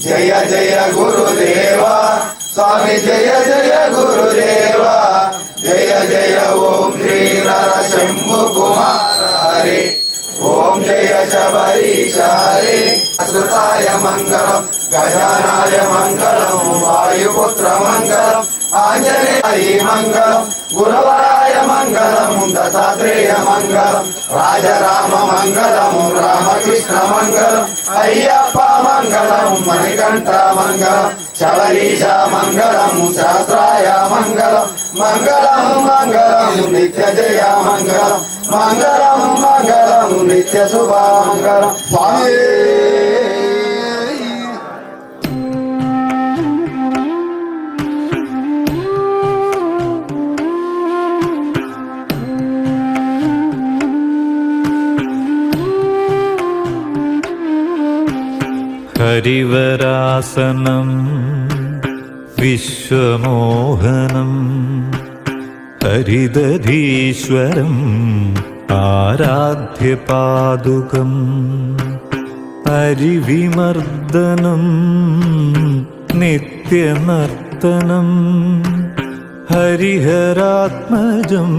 జయ జయ గురుదేవా స్వామి జయ జయ గురుదేవా జయ జయ ఓం శ్రీ నరసింహ కుమార హరి ఓం జయ శబరీశ హరి అసుతాయ మంగళం గజానాయ మంగళం వాయుపుత్ర మంగళం ఆంజనేయ మంగళం గురవరాయ మంగళం దత్తాత్రేయ మంగళం రాజరామ మంగళం రామకృష్ణ మంగళం అయ్యప్ప మంగళం మణికంఠ మంగళం శబరీశ మంగళం శాస్త్రాయ మంగళం మంగళం మంగళం నిత్య జయ మంగళం మంగళం మంగళం నిత్య శుభ మంగళం స్వామి ഹരിവരാസനം വിശ്വമോഹനം ഹരിദധീശ്വരം ആരാധ്യപാദുകം ഹരിവിമർദ്ദനം നിത്യനർത്തനം ഹരിഹരാത്മജം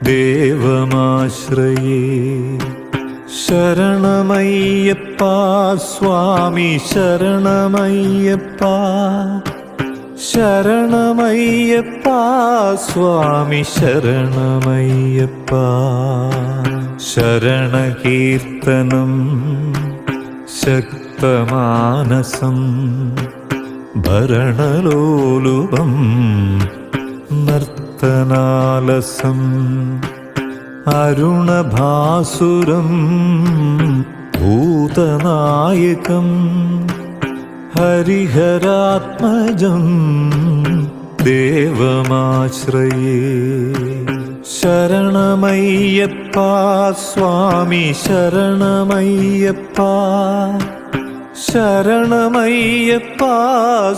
ദേവമാശ്രയേ ശരണമയ്യപ്പ സ്വാമി ശരണമയ്യപ്പ ശരണമയ്യപ്പ സ്വാമി ശരണമയ്യപ്പ ശരണകീർത്തനം ശക്തമാനസം ഭരണലോലുപം നർത്തനാലസം അരുണഭാസുരം ഭൂതനായകം ഹരിഹരാത്മജം ദേവമാശ്രയേ ശരണമയ്യപ്പ സ്വാമി ശരണമയ്യപ്പ ശരണമയ്യപ്പ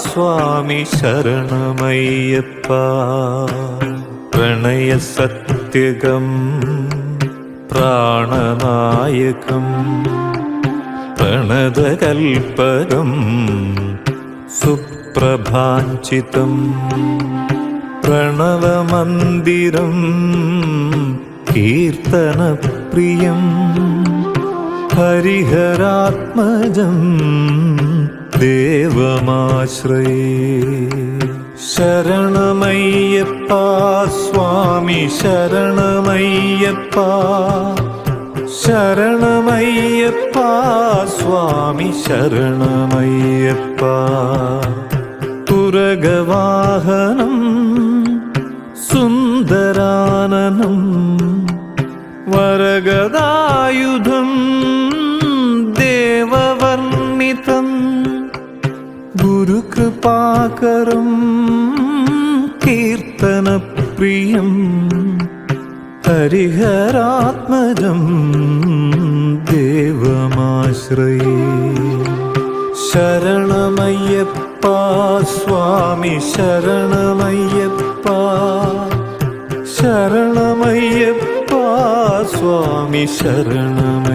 സ്വാമി ശരണമയ്യപ്പ പ്രണയസത്യകം പ്രാണനായകം പ്രണതകൽപകം സുപ്രഭാഞ്ചിതം പ്രണവമന്ദിരം കീർത്തനപ്രിയം ഹരിഹരാത്മജം ദേവമാശ്രയേ ശരണമയ്യപ്പ സ്വാമി ശരണമയ്യപ്പ ശരണമയ്യപ്പ സ്വാമി ശരണമയ്യപ്പ തുരഗവാഹനം സുന്ദരാനനം വരഗദായുധം ദേവവർണ്ണിതം ഗുരുകൃപാകരം കീർത്തനപ്രിയം ഹരിഹരാത്മജം ദേവമാശ്രയേ ശരണമയ്യപ്പ സ്വാമി ശരണമയ്യപ്പ ശരണമയ്യപ്പ സ്വാമി ശരണമയ്യപ്പ